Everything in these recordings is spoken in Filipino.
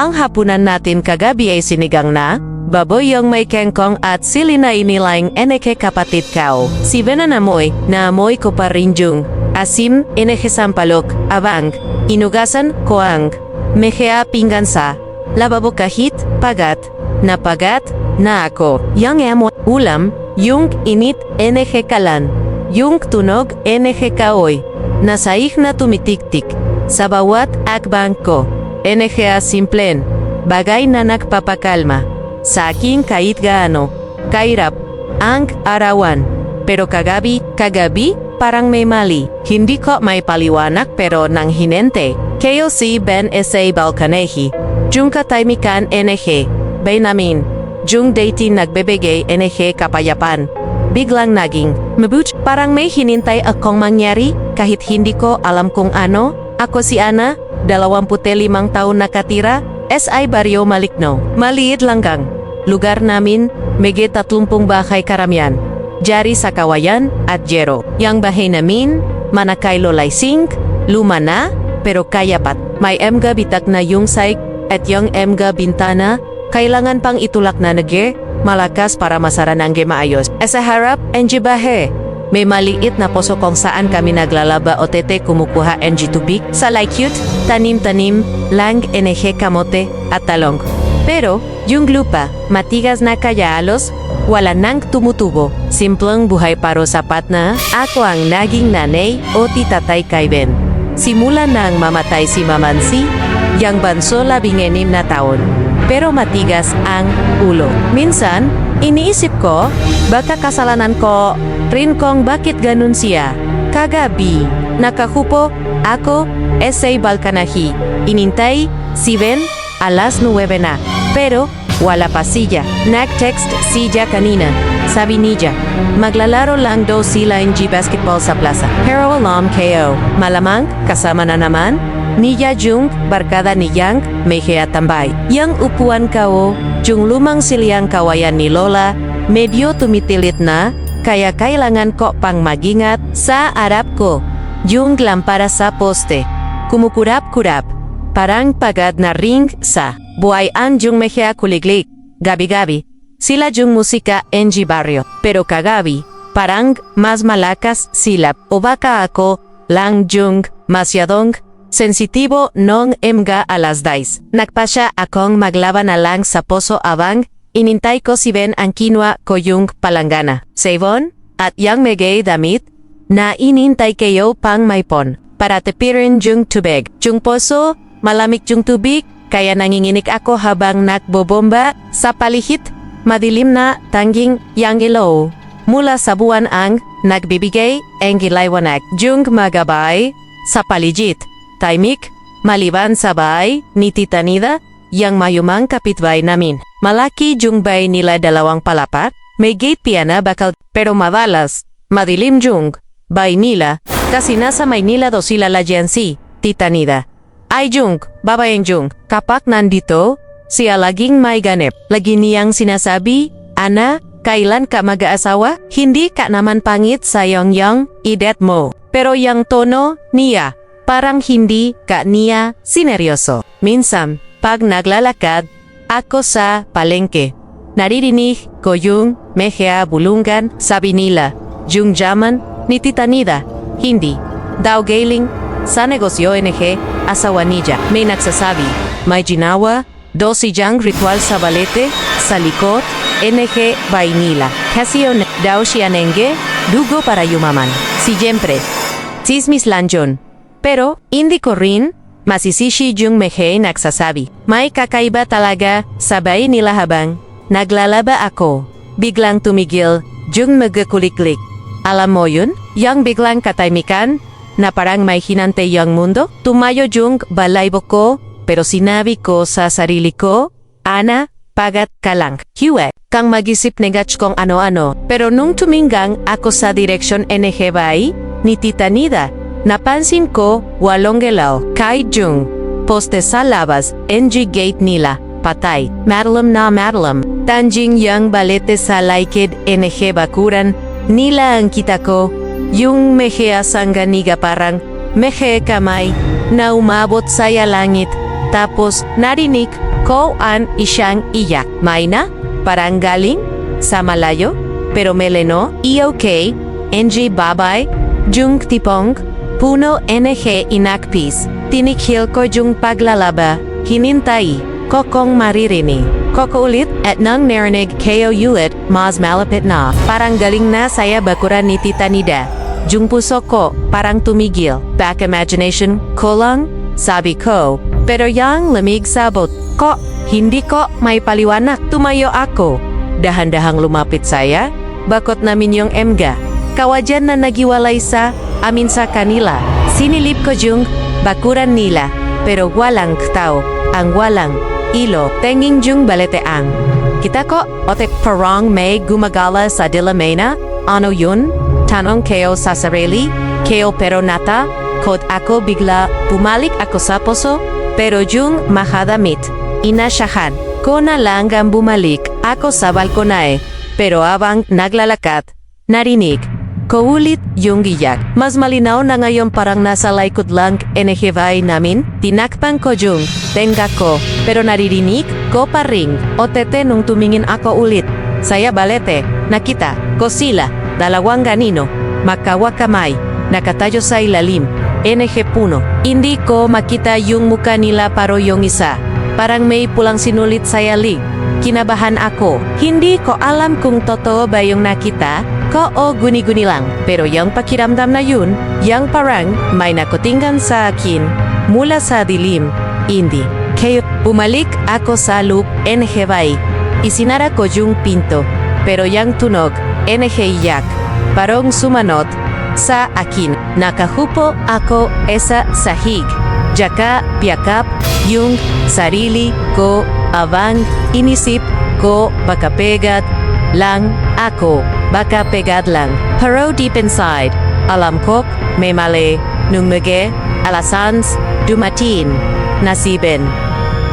Ang hapunan natin kagabi ay sinigang na baboy yung may kengkong at sili na inilaing eneke kapatid kao. Si Vena namoy ko pa rin yung asim eneke sampalok, abang, inugasan koang, mehea pinggansa, lababo kahit pagat na ako. Yang emo ulam, yung init eneke kalan, yung tunog eneke kaoy, nasaik na tumitiktik, sa bawat akbang ko, eneke simplen, bagay na nagpapakalma. Sa aking kahit gaano, kairap, ang arawan. Pero kagabi, parang may mali. Hindi ko may paliwanag pero nang hinente. KOC Ben S.A. Balkanehi, Jung kataymikan NG, bay namin. Jung dating nagbebigay NG kapayapan. Biglang naging, mabuti, parang may hinintay akong mangyari, kahit hindi ko alam kung ano. Ako si Ana, 25 taon nakatira, SI Barrio Malikno. Maliit langgang. Lugar namin, may 30 bahay karamihan. Jari sa Kawayan at Jero. Yang bahay namin, manakay lolaysing, luma na, pero kayapat. May emga bitak na yung saik at yung emga bintana, kailangan pang itulak na nage, malakas para masaranangge maayos. Sa harap, NG bahe. May maliit na poso kung saan kami naglalaba o tete kumukuha NG tubig. Sa cute, tanim-tanim, lang NG kamote at talong. Pero, yung lupa, matigas na kaya alos, wala nang tumutubo. Simpleng buhay paro sapat na, ako ang naging nanay o titatay kay Ben. Simula nang mamatay si Mamansi, yang banso 16 na taon. Pero matigas ang ulo. Minsan, iniisip ko, baka kasalanan ko rin kong bakit ganun siya. Kagabi, nakahupo, ako, S.A. Balkanahi. Inintay, si Ben, alas 9 na. Pero, wala pa siya. Nag-text siya kanina. Sabi niya, maglalaro lang daw sila NG basketball sa plaza. Pero alam KO, malamang, kasama na naman, niya Jung, barkada ni Yang, may tambay. Yang upuan kao, Jung lumang siliang kawayan ni Lola, medyo tumitilit na, kaya kailangan ko pang magingat sa arap ko. Jung lampara sa poste. Kumukurap-kurap. Parang pagad na ring sa buhayan Jung mehea kuliglig. Gabi-gabi. Sila Jung musika NG Barrio. Pero kagabi, parang mas malakas silap. O baka ako lang Jung masyadong sensitibo nong emga alas 10. Nagpasya akong maglaban na lang sa poso abang inintay ko si Ben ang kinwa ko yung palanggana. Savon at yang megay damit na inintay kayo pang maypon para tepirin yung tubig. Yung poso, malamig yung tubig, kaya nanginginig ako habang nagbobomba sa palihit. Madilim na tangging yang ilaw. Mula sa buwan ang nagbibigay ang gilaywanag. Yung magabay sa paligid. Taimik, maliban sa bahay ni Tita Nida, yang mayumang kapitbahay namin. Malaki yung bahay nila 2 palapat, may gate piana bakal, pero madalas, madilim yung bahay nila, kasi nasa Maynila do sila si Tita Nida. Ay Jung, babaeng Jung, kapag nandito, siya laging may ganep. Lagi niyang sinasabi, Ana, kailan ka mag-aasawa? Hindi ka naman pangit sa yang edad mo. Pero yang tono niya, parang hindi ka niya sineryoso. Minsan, pag naglalakad, ako sa palengke, naririnig ko yung mehea bulungan, sabi nila, yung jaman ni Tita Nida, hindi. Daw galing sa negosyo NG, asawa niya. May nagsasabi, may ginawa, do si Jang ritual sa balete, sa likod, NG vainila. Kasi yun daw siya nenge, dugo para yumaman. Siyempre, chismis lang yun. Pero, hindi ko rin, masisisi yung mehe nagsasabi. May kakaiba talaga, sabay nila habang naglalaba ako. Biglang tumigil, yung magakuliklik. Alam mo yun? Yung biglang kataymikan, na parang may hinante yung mundo? Tumayo yung balaybo ko, pero sinabi ko sa sarili ko, Ana, pagat ka lang. Huwag kang mag-isip negach kung ano-ano. Pero nung tuminggang ako sa direksyon NG bay, ni Tita Nida, napansin ko, walong gelaw, kay Jung. Poste sa labas, NG gate nila, patay. Madalam na madalam. Tanjing yung balete sa laikid NG bakuran, nila ang kita ko, yung mehea sangganiga parang, mehe kamay, na umabot sa langit. Tapos, narinig ko an isyang iyak. Mayna, parang galing sa malayo, pero meleno, EOK, NG babay, jung tipong, puno NG inakpis, tinikhil ko jung paglalaba, hinintay, kokong maririnig. Koko ulit at nang narinig kayo ulit, mas malapit na. Parang galing na saya bakuran ni Tita Nida. Jung puso ko, parang tumigil. Back imagination ko lang, sabi ko. Pero yang lamig sabot ko, hindi ko may paliwanag. Tumayo ako. Dahan-dahang lumapit saya, bakot namin yung emga. Kawajan na nagiwalay sa amin sa kanila. Sinilip ko jung bakuran nila, pero walang tao, ang walang ilo, tenging jung baleteang. Kita ko, otek parang may gumagala sa dilamena, ano yun? Tanong kayo sa sarili, kayo pero nata, kod ako bigla, pumalik ako sa poso, pero jung mahadamit, inasyahan, ko na lang ang bumalik, ako sa balkonae, pero abang naglalakat, narinig, ko ulit yung giyak. Mas malinaw na ngayon parang nasa laikod lang enehevay namin, tinakpan ko jung, tenga ko, pero naririnig ko pa ring, o tete nung tumingin ako ulit. Saya balete, nakita ko sila, dalawang ganino, makawakamay, nakatayo sa ilalim, NG puno. Hindi ko makita yung muka nila paro yung isa, parang may pulang sinulit sa yalig. Kinabahan ako, hindi ko alam kung totoo ba yung nakita ko o guni-guni lang. Pero yung pakiramdam na yun, yung parang may nakutinggan sa akin mula sa dilim. Hindi. Kaya bumalik ako sa loop NG-bay. Isinara ko yung pinto. Pero yung tunog, NG-yak. Parang sumanot sa akin. Nakahupo ako sa sahig. Jaka piyakap yung sarili ko abang inisip ko baka pegat lang ako. Baka pegat lang. Pero deep inside, alam ko, may mali, nung mage, alasans, dumatin, nasiben.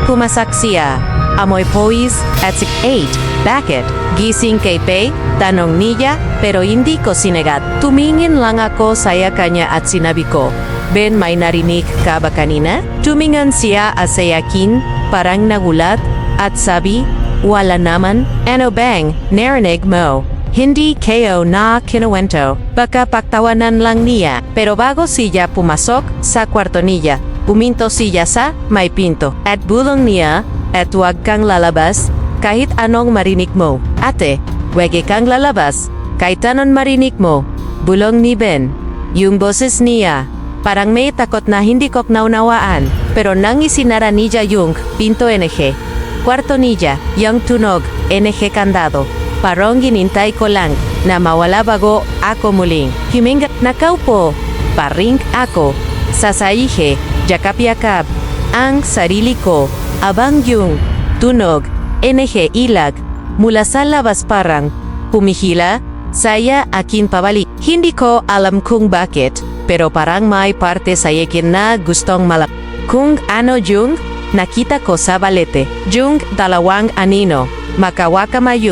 Pumasak siya, amoy pois, at 8. Bakit? Gising kay Pei, tanong niya, pero hindi ko sinagat. Tumingin lang ako saya kanya at sinabi ko, Ben, may narinig ka ba kanina? Tumingan siya sa yakin, parang nagulat, at sabi, wala naman. Ano bang, narinig mo? Hindi kayo na kinuwento. Baka paktawanan lang niya. Pero bago siya pumasok sa kwarto niya, puminto siya sa may pinto. At bulong niya, at huwag kang lalabas, kahit anong marinig mo. Ate, huwag kang lalabas, kahit anong marinig mo. Bulong ni Ben. Yung boses niya, parang may takot na hindi ko naunawaan. Pero nang isinara niya yung pinto NG. Kwarto niya, yung tunog, NG kandado. Parang ginintay ko lang na mawala bago ako muling himinga. Nakaupo, paring ako, sa saihe, yakap-yakap, ang sarili ko, abang yung tunog, NG ilag, mula sa labas parang pumihila, saya akin pabalik. Hindi ko alam kung bakit, pero parang may parte sa yakin na gustong malap. Kung ano yung nakita ko sa balete, yung dalawang anino, makawakamay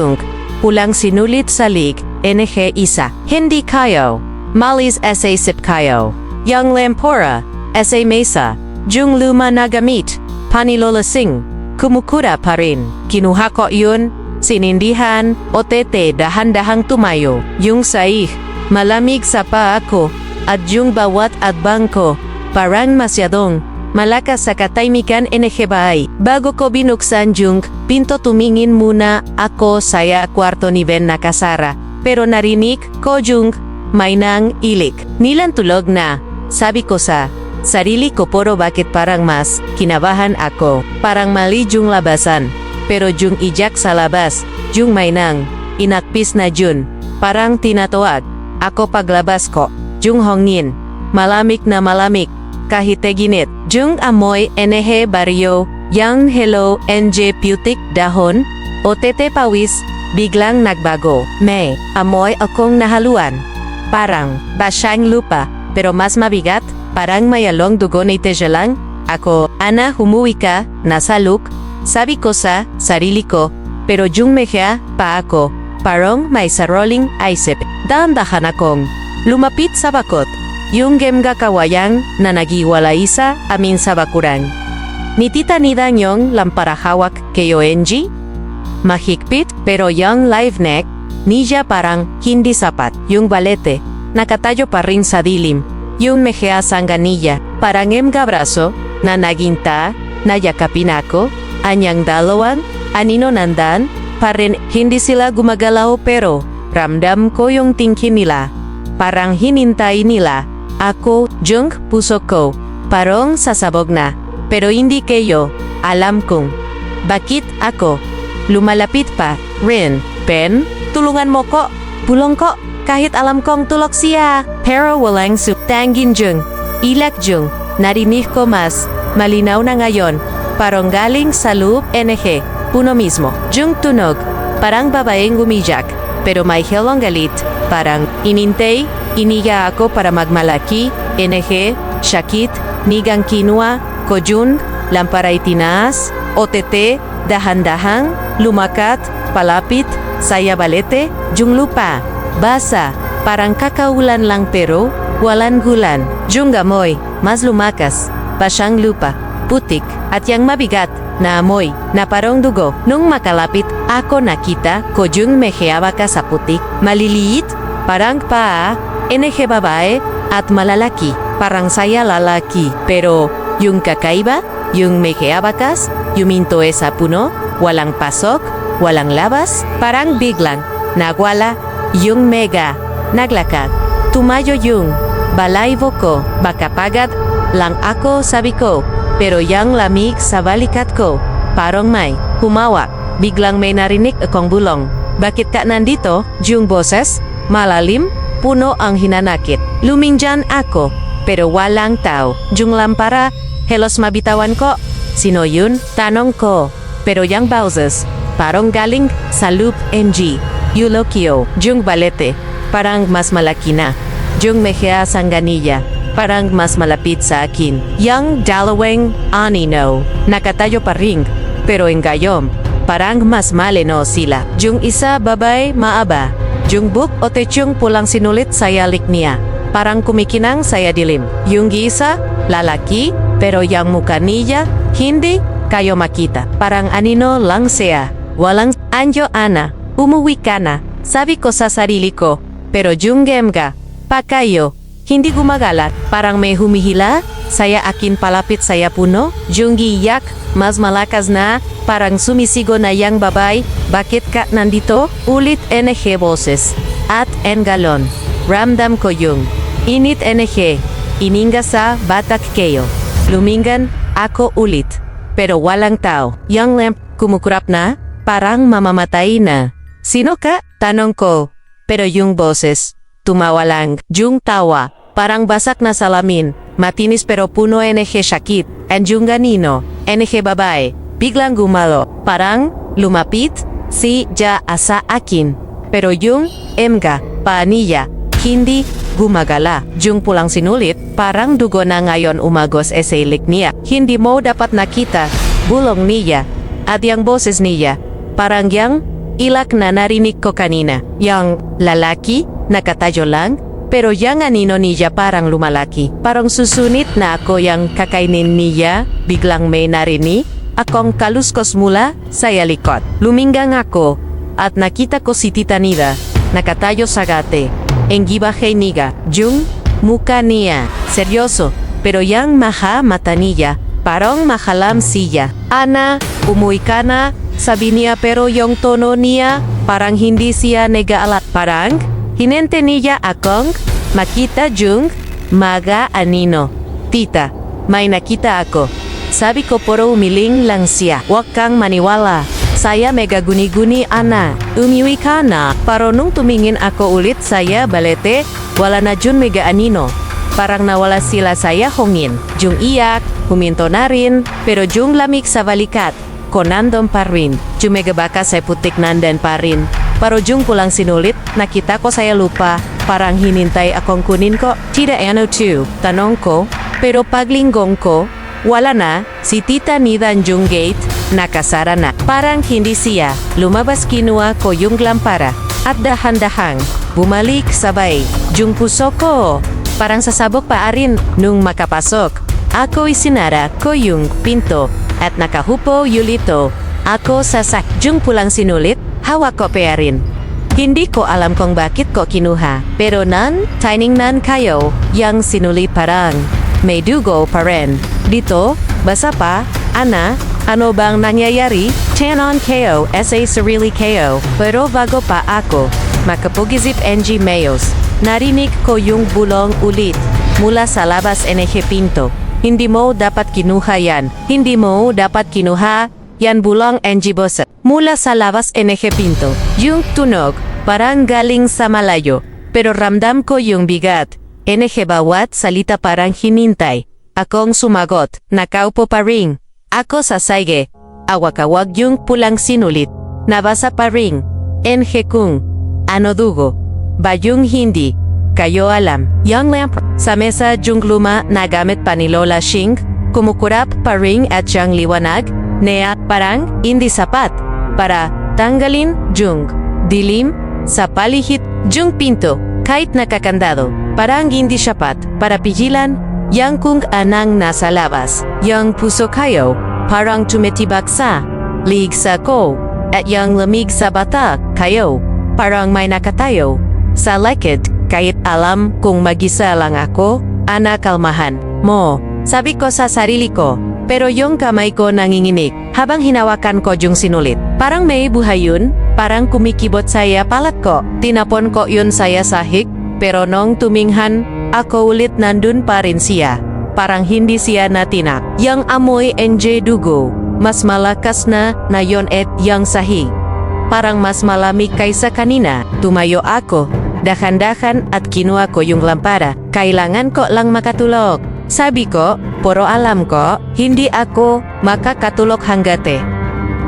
pulang sinulit sa lig, NG isa. Hindi kayo, malis sa sip kayo. Yung lampora, sa mesa, yung luma na gamit, panilolasing, kumukura pa rin. Kinuha ko yun, sinindihan, o tete dahan-dahang tumayo. Yung saih, malamig sa paa ko, at yung bawat adbang ko, parang masyadong malakas sa katahimikan NG-bay. Bago ko binuksan yung pinto tumingin muna ako sa kwarto ni Ben nakasara. Pero narinig ko yung may nang ilik. Nilang tulog na. Sabi ko sa sarili ko puro bakit parang mas kinabahan ako. Parang mali yung labasan. Pero yung ijak sa labas, yung may nang inakpis na yun. Parang tinatuwag. Ako paglabas ko, yung hongin. Malamig na malamig. Kahit ginit, yung amoy NG baryo, yang hello NG putik dahon, o tete pawis, biglang nagbago. May amoy akong nahaluan. Parang basyang lupa, pero mas mabigat, parang mayalong dugo ni tejalang. Ako, Ana humuwi ka, nasa look, sabi ko sa sarili ko, pero yung mehya pa ako, parang may saroling isip. Dahan-dahan akong lumapit sa bakot. Yung gemga kawayang na nagiwalay sa amin sa bakuran. Ni Tita Nida yung lampara hawak kayo NG? Mahigpit pero yung live neck, niya parang hindi sapat. Yung balete, nakatayo pa rin sa dilim. Yung mejea sanganilla, parang braso, na naginta, na yakapin ako, anyang dalawang, anino nandan, parin hindi sila gumagalaw pero ramdam ko yung tingin nila. Parang hinintay nila. Ako, jung puso ko, parang sasabog na. Pero hindi kayo, alam kong. Bakit ako? Lumalapit pa, rin. Ben, tulungan mo ko. Bulong ko, kahit alam kong tulok siya. Pero walang tangin jung. Ilak jung, narinig ko mas. Malinaw na ngayon. Parang galing sa loob NG. Puno mismo. Jung tunog. Parang babaeng umiyak. Pero may helong galit. Parang inintay. Iniga ako para magmalaki, NG, Shakit, Nigang Kinua, Kojun, Lampara itinaas, OTT, dahan-dahang, lumakat, palapit, saya balete, jung lupa, basa, parang kakaulan lang pero, walang gulan, jung gamoy, mas lumakas, pasyang lupa, putik, at yang mabigat, na amoy, na parang dugo. Nung makalapit, ako nakita ko jung meheaba ka sa putik, maliliit, parang paa, NG babae, at malalaki, parang saya lalaki. Pero, yung kakaiba, yung meheabakas, yuminto sa puno, walang pasok, walang labas, parang biglang, nagwala, yung mega, naglakad, tumayo yung, balaybo ko, baka pagad, lang ako sabi ko, pero yang lamig sa balikat ko, parang may, humawak, biglang may narinig akong bulong. Bakit ka nandito, yung boses, malalim, puno ang hinanakit. Lumingjan ako, pero walang tao. Jung lampara, helos mabitawan ko. Sino yun? Tanong ko. Pero yang bauses, parang galing sa loop NG. Yulokyo, jung balete, parang mas malaki na. Jung mejea sanganilla, parang mas malapit sa akin. Yang dalawang anino, nakatayo pa ring, pero engayom, parang mas maleno sila. Jung isa babay maaba. Jung buk o techung pulang sinulit saya niya. Parang kumikinang saya dilim. Yung isa, lalaki, pero yang muka niya, hindi kayo makita. Parang anino lang siya. Walang anjo ana, umuwi ka na. Sabi ko sa sarili ko, pero jung gemga, pa kayo, hindi gumagalat. Parang may humihila, saya akin palapit saya puno. Jung giyak, mas malakas na, parang sumisigo na yang babay. Bakit ka nandito? Ulit NG boses. At engalon. Ramdam ko yung init NG. Ininga sa batak kayo. Lumingan ako ulit. Pero walang tao. Yang lamp kumukurap na, parang mamamatay na. Sino ka? Tanong ko. Pero yung boses, tumawa lang. Yung tawa, parang basak na salamin. Matinis pero puno NG Shakit. And yung ganino, NG babae. Biglang gumalo. Parang lumapit. Si ja asa akin. Pero yung emga, paaniya, hindi gumagala. Yung pulang sinulit, parang dugo na ngayon umagos esailik niya. Hindi mo dapat nakita, bulong niya. At yung boses niya, parang yang ilak na narinig ko kanina. Yang lalaki, nakatayo lang, pero yang anino niya parang lumalaki. Parang susunit na ako yang kakainin niya, biglang may narinig. Akong kaluskos mula sa likod. Luminggang ako at nakita ko si Tita Nida, nakatayo sa gate. Engibahe niga, yung muka niya, seryoso, pero yang maha mata niya, parang mahalam siya. Ana, umuwi ka na, sabi niya pero yung tono niya, parang hindi siya negaalat. Parang, hinente niya akong makita yung maga anino. Tita, may nakita ako. Sabi ko puro umiling lang siya. Huwag kang maniwala. Saya mega guni-guni ana. Umiwi ka na. Pero nung tumingin ako ulit saya balete, wala na jun mega anino. Parang nawala sila saya hongin. Jung iyak, huminto na rin, pero jung lamig sa balikat. Konandom pa rin. Jung mega baka sa putik nandan pa rin. Pero jung pulang sinulit, nakita ko saya lupa. Parang hinintay akong kunin ko. Tida ano too? Tanong ko. Pero paglinggong ko, wala na, si Tita Nida yung gate, nakasara na. Parang hindi siya, lumabas kinuha ko yung lampara. At dahan-dahang, bumalik sabay, yung puso ko. Parang sasabog pa rin nung makapasok. Ako isinara ko yung pinto. at nakahupo yulito. Ako sasak jung pulang sinulit, hawak ko pearin. Hindi ko alam kung bakit ko kinuha, pero tiningnan kayo, yang sinuli parang may dugo pa rin. Dito, basa pa, Ana, ano bang nangyayari? Tanon kayo, sa sarili kayo, pero bago pa ako makapag-isip NG Mayos, narinig ko yung bulong ulit mula sa labas NG Pinto. Hindi mo dapat kinuha yan. Hindi mo dapat kinuha yan bulong NG Bosa. Mula sa labas NG Pinto. Yung tunog, parang galing sa malayo. Pero ramdam ko yung bigat. NG bawat salita parang hinintay. Akong sumagot, nakaupo pa ring. Ako sasaige. Awak-awag yung pulang sinulit. Nabasa pa ring. NG kung. Ano dugo? Bayung hindi. Kayo alam. Yung lamp sa mesa yung luma na gamit pa ni Lola Shing. Kumukurap pa ring at yung liwanag. Nea parang hindi sapat. Para tanggalin yung dilim sa palihit yung pinto. Kahit nakakandado. Parang hindi sapat. Para pigilan yang kung anang nasa labas. Yung puso kayo parang tumitibak sa ligsa ko. At yung lamig sa bata kayo parang may nakatayo sa likod. Kahit alam kung mag-isa lang ako, anak kalmahan mo. Sabi ko sa sarili ko, pero yung kamay ko nanginginig habang hinawakan ko yung sinulit. Parang may buhay yun, parang kumikibot saya palat ko. Tinapon ko yun saya sahig, pero nung tuminghan, ako ulit nandun pa rin siya. Parang hindi siya natinak. Yang amoy NJ dugo, mas malakas na yon at yang sahig. Parang mas malamig kaysa kanina. Tumayo ako, dahan-dahan at kinuha ko yung lampara. Kailangan ko lang makatulog. Sabi ko, puro alam ko, hindi ako makakatulog hanggate.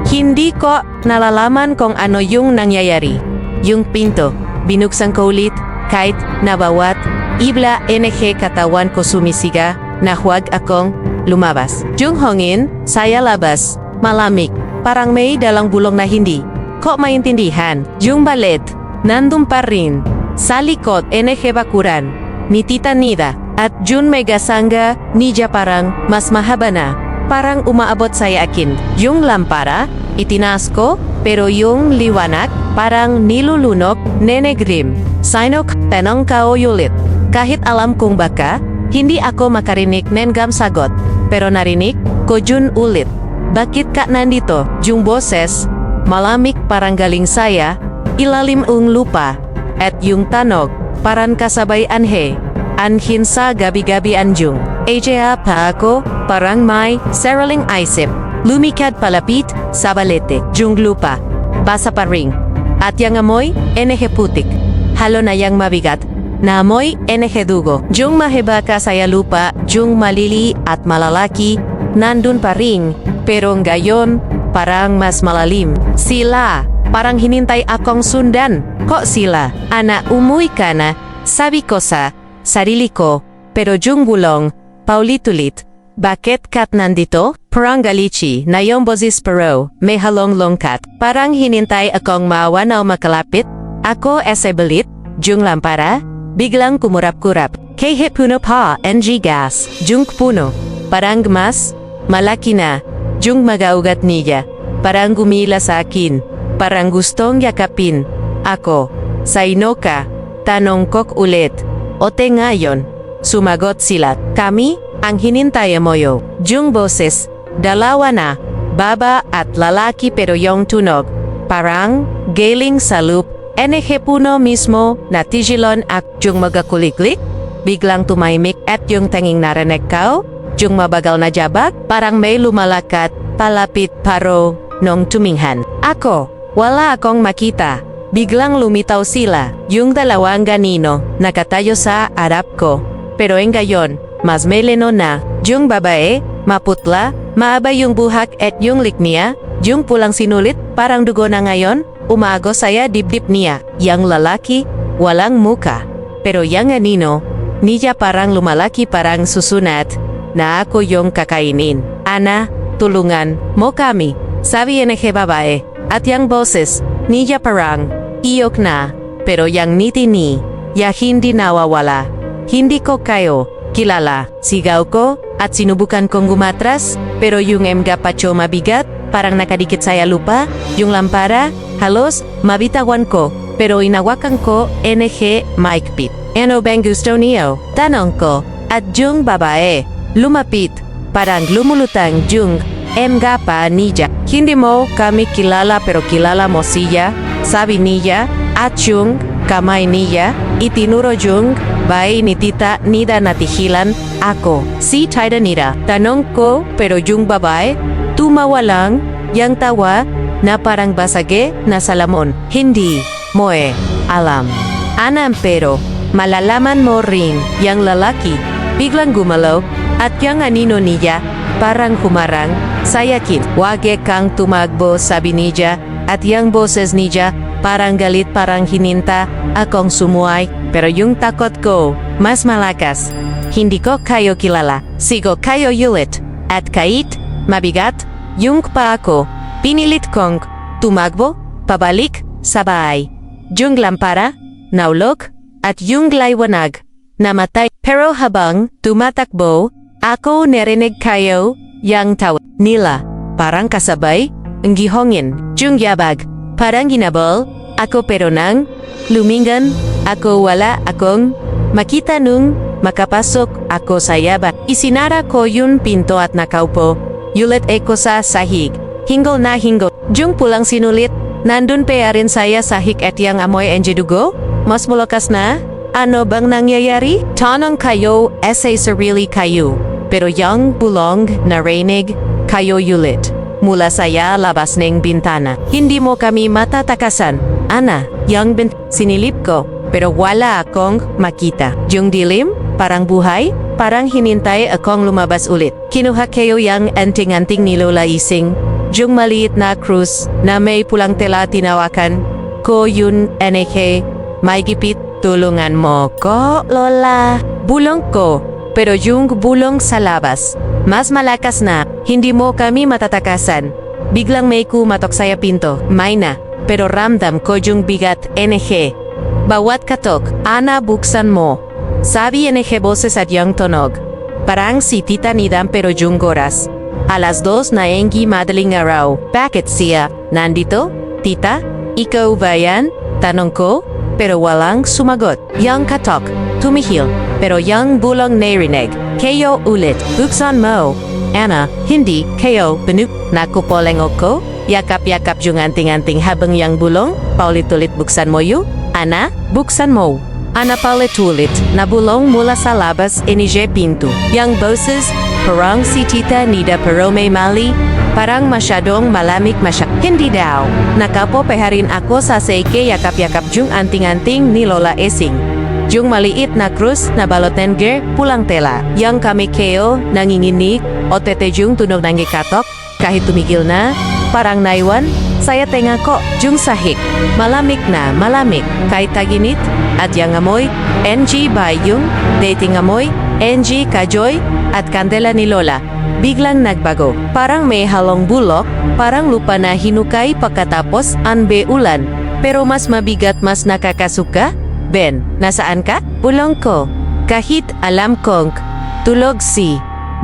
Hindi ko nalalaman kung ano yung nangyayari. Yung pinto, binuksan ko ulit, kahit nabawat, ibla NG katawan ko sumisiga, na huwag akong lumabas. Yung hongin, saya labas, malamig, parang may dalang bulong na hindi ko maintindihan. Yung balet, nandun pa rin. Sa likod NG bakuran, ni Tita Nida, at Jun Megasanga, Nija parang mas mahaba na. Parang umaabot sa akin. Yung lampara, itinaas ko, pero yung liwanag, parang nilulunok, nenegrim. Sinok, tanong ka ulit. Kahit alam kong baka, hindi ako makarinig nengam sagot. Pero narinig ko Jun ulit. Bakit ka nandito? Yung boses, malamig parang galing saya, ilalim ang lupa. At yung tanog, parang kasabay anhin sa gabi-gabi anjung. Eja pa ako, parang may saraling isip. Lumikad palapit sa balete, yung lupa. Basa pa ring. At yung amoy, NG putik. Halo na yung mabigat, na amoy NG dugo. Yung maheba ka sa lupa, yung malili at malalaki, nandun pa ring. Pero ngayon, parang mas malalim. Sila, parang hinintay akong sundan. Ko sila, ana umuwi ka na, sabi ko sa sarili ko, pero yung bulong, paulit-ulit, bakit kat nandito? Parang galichi na yung boses pero may halong longkat. Parang hinintay akong maawa na makalapit. Ako esebelit, yung lampara, biglang kumurap-kurap. Kahit puno pa NG gas, yung puno, parang mas malaki na, yung magaugat niya. Parang gumila sa akin, parang gustong yakapin. Ako, saino ka? Tanong ko ulit. Ote ngayon, sumagot sila. Kami, ang hinintay mo yo. Yung boses, dalawa na, baba at lalaki pero yung tunog, parang galing sa loop. NG puno mismo na tijilon at yung magakuliklik. Biglang tumahimik at yung tanging narinig ko, yung mabagal na jabak, parang may lumalakat, palapit paro, nung tuminghan. Ako, wala akong makita. Biglang lumitaw sila, yung dalawang ganino, nakatayo sa harap ko. Pero ngayon, mas meleno na, yung babae, maputla, maaba yung buhak at yung likniya, yung pulang sinulit, parang dugo na ngayon, umago saya dibdib niya. Yang lalaki, walang muka. Pero yang ganino, niya parang lumalaki parang susunat, na ako yung kakainin. Ana, tulungan mo kami, sabi NG babae. At yang boses, niya parang, iyok na, pero yang niti ni, ya hindi nawawala. Hindi ko kayo kilala. Sigaw ko at sinubukan kong gumatras, pero yung pacho mabigat, parang nakadikit saya lupa, yung lampara, halos mabitawan ko, pero inawakan ko mahigpit. Ano bang gusto niyo? Tanong ko, at yung babae, lumapit, parang lumulutang yung pa niya. Hindi mo kami kilala pero kilala mo siya, sabi niya, at yung kamay niya, itinuro yung bahay ni Tita Nida na tihilan ako. Si Tita Nida, tanong ko, pero yung babae, tumawa lang, yang tawa, na parang basage na salamon. Hindi mo alam. Anam pero, malalaman mo rin, yang lalaki, biglang gumalaw, at yang anino niya, parang humarang, sayakin, wag kang tumagbo, sabi niya, at yang boses niya, parang galit, parang hininta, akong sumuay, pero yung takot ko, mas malakas. Hindi ko kayo kilala, sigo kayo ulit, at kahit, mabigat, yung pa ako, pinilit kong, tumagbo, pabalik, sabay. Yung lampara, naulog, at yung liwanag, namatay. Pero habang tumatakbo, ako narinig kayo, yang tawa nila, parang kasabay, ang gihongin, yung yabag, parang ginabol, ako pero nang, lumingan, ako wala akong, makita nung, makapasok, ako sa yabag. Isinara ko yung pinto at nakaupo, yulit ko sa sahig, hinggol na hinggol, yung pulang sinulit, nandun pa rin saya sahig at yang amoy dugo, mas malakas na, ano bang nangyayari? Tanong kayo, sarili kayo. Pero yang bulong narinig kayo ulit. Mula saya labas ng bintana. Hindi mo kami matatakasan. Ana, yang sinilip ko. Pero wala akong makita. Yung dilim, parang buhay, parang hinintay akong lumabas ulit. Kinuha kayo yang anting-anting ni Lola Ising. Yung maliit na krus na may pulang tela tinawakan ko yun may gipit. Tulungan mo ko, Lola. Bulong ko, pero yung bulong sa labas, mas malakas na, hindi mo kami matatakasan. Biglang may kumatok sa pinto, may na, pero ramdam ko yung bigat, Bawat katok, Ana buksan mo. Sabi boses at yung tonog. Parang si Tita Nidam pero yung oras. Alas 2 na madaling araw. Bakit siya? Nandito? Tita? Ikaw ba yan? Tanong ko. Pero walang sumagot. Yang katok, tumihil, pero yang bulong narinig. Kayo ulit, buksan mo. Ana, hindi, kayo, nakupoleng ko. Yakap-yakap yung anting-anting habang yang bulong, paulit-ulit buksan mo yu. Ana, buksan mo. Ana paulit-ulit, nabulong mula sa labas pinto. Yang boses, parang si Tita Nida pero may mali, parang masyadong malamig Hindi daw. Nakapo peharin ako sa seike yakap-yakap yung anting-anting ni Lola Ising. Yung maliit na krus na balot ng pulang tela. Yang kami kayo nanginginig o tete yung tunog ng ikatok. Kahit tumigil na, parang naiwan, saya tenga ko yung sahig. Malamig na malamig. Kahit taginit at yang amoy, by yung dating amoy, kajoy at kandela ni Lola. Biglang nagbago. Parang may halong bulok, parang lupa na hinukay pagkatapos ulan. Pero mas mabigat, mas nakakasuka. Ben, nasaan ka? Bulong ko. Kahit alam kong tulog si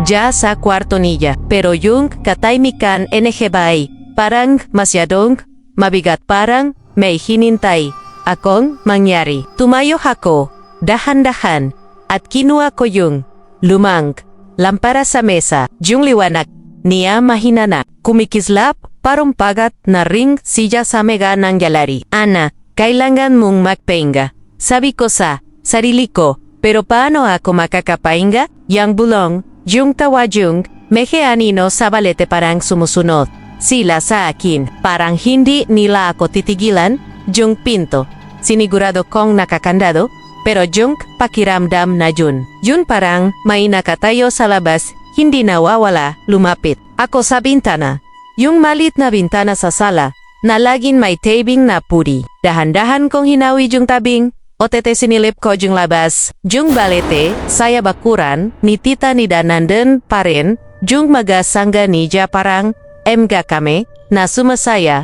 sa kwarto niya. Pero yung kataymikan bay, parang masyadong mabigat, parang may hinintay akong mangyari. Tumayo ako, dahan-dahan, at kinuha ko yung lumang lampara sa mesa, yung liwanag niya mahina na, kumikislap, parang pagat na ring siya sa mega ng galari. Ana, kailangan mong magpahinga. Sabi ko sa sarili ko, pero paano ako makakapahinga? Yang bulong, yung tawa yung anino sa balete parang sumusunod. Sila sa akin, parang hindi nila ako titigilan, yung pinto. Sinigurado kong nakakandado, pero yung pakiramdam na yun parang may nakatayo sa labas, hindi nawawala, lumapit. Ako sa bintana. Yung malit na bintana sa sala, na laging may tabing na puri. Dahan-dahan kong hinawi yung tabing, o tete sinilip ko yung labas. Yung balete, saya bakuran, ni Tita Nida nandun pa rin, yung magasangga niya parang, kami, na sumasaya,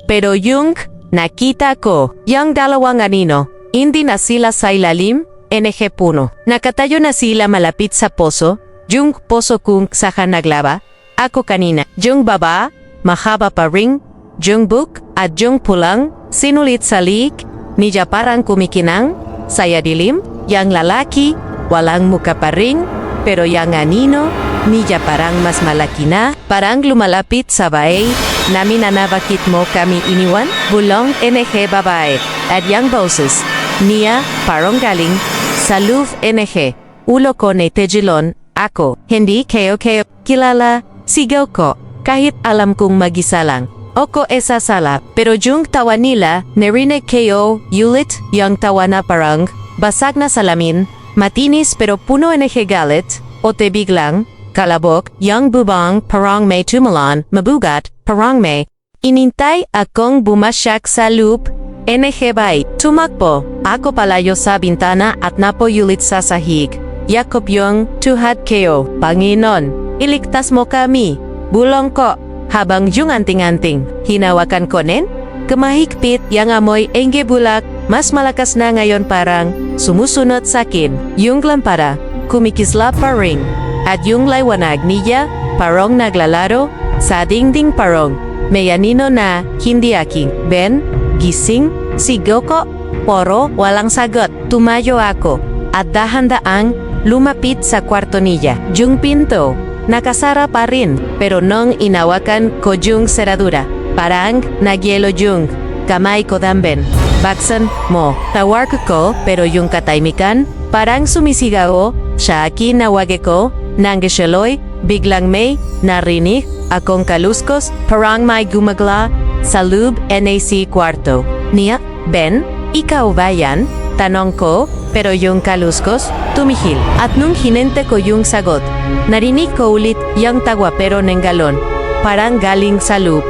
pero yung nakita ko, yung dalawang anino, hindi na sila sa ilalim, NG puno. Nakatayo na sila malapit sa poso, yung poso kung saan naglaba. Ako kanina, yung baba, mahaba pa ring, yung book, at yung pulang, sinulit sa lik, niya parang kumikinang, saya dilim, yang lalaki, walang muka pa ring, pero yang anino, niya parang mas malaki na, parang lumalapit sa bae, namin na bakit mo kami iniwan, bulong NG babae, at yang boses, niya, parang galing, sa loob NG, ulo ko na tejilon, ako, hindi kayo kilala, sigaw ko, kahit alam kong mag-isa lang. Oko esa sala, pero yung tawa nila, narinig kayo, ulit, yung tawa na parang, basag na salamin, matinis pero puno NG galit, o te biglang, kalabok, yung bubang, parang may tumalan, mabugat, parang may, inintay akong bumasyak sa loop, NG bay, tumakbo, ako palayo sa bintana at napoyulit sa sahig. Yakob yung, tuhad kayo, Panginoon, iligtas mo kami, bulong ko, habang yung anting-anting, hinawakan ko nen, kamahigpit yang amoy enge bulak, mas malakas na ngayon parang, sumusunod sa akin, yung lampara, kumikisla pa ring, at yung liwanag niya, parang naglalaro, sa dingding parang, may anino na, hindi aking, Ben, gising, sigaw ko, poro, walang sagot, tumayo ako, at dahan-daang, lumapit sa kwarto niya, yung pinto, nakasara pa rin, pero nung inawakan ko yung seradura, parang, nagyelo yung, kamay ko damben, baksan mo, tawag ko, pero yung katahimikan, parang sumisigaw, siya akin nawag ko, nang geseloy, biglang may, narinig, akong kaluskos, parang may gumagla, sa loob NAC kwarto. Niya, Ben, ikaw ba yan? Tanong ko, pero yung kaluskos, tumihil. At nung hinente ko yung sagot, narinig ko ulit yung tawa pero nenggalon, parang galing sa loob.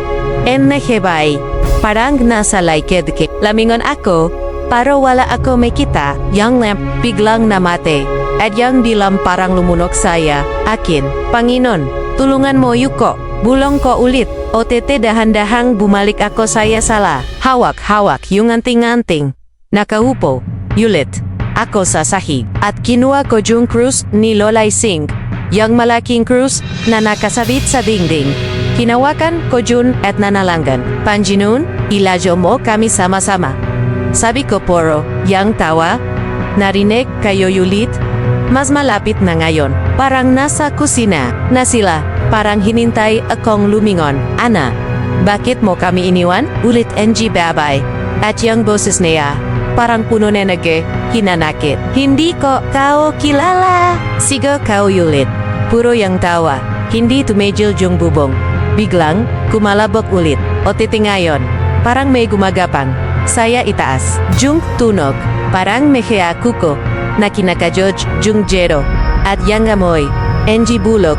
NG bay, parang nasa laikid ke. Lamingon ako, pero wala ako makita, yung lamp biglang namate. At yung dilam parang lumunok saya, akin, Panginoon, tulungan mo yuko, bulong ko ulit, o tete dahan-dahang bumalik ako saya sala. Hawak-hawak yung anting-anting. Nakaupo, yulit, ako sa sahig, at kinuha ko yung krus ni Lola Ising, yung malaking krus na nakasabit sa dingding. Hinawakan ko yun at nanalanggan. Panginoon, ilayo mo kami sama-sama. Sabi ko poro, yang tawa, narinig kayo yulit, mas malapit na ngayon. Parang nasa kusina na sila, parang hinintay akong lumingon. Ana, bakit mo kami iniwan? Ulit NG babay. At yung boses niya, parang puno na hinanakit. Hindi ko kao kilala. Sigaw kao yulit. Puro yung tawa. Hindi tumigil yung bubong. Biglang, kumalabok ulit. O titingayon. Parang may gumagapang. Saya itaas. Yung tunog. Parang mehea kuko. Na kinakajoj yung jero. At yang amoy. NG bulok.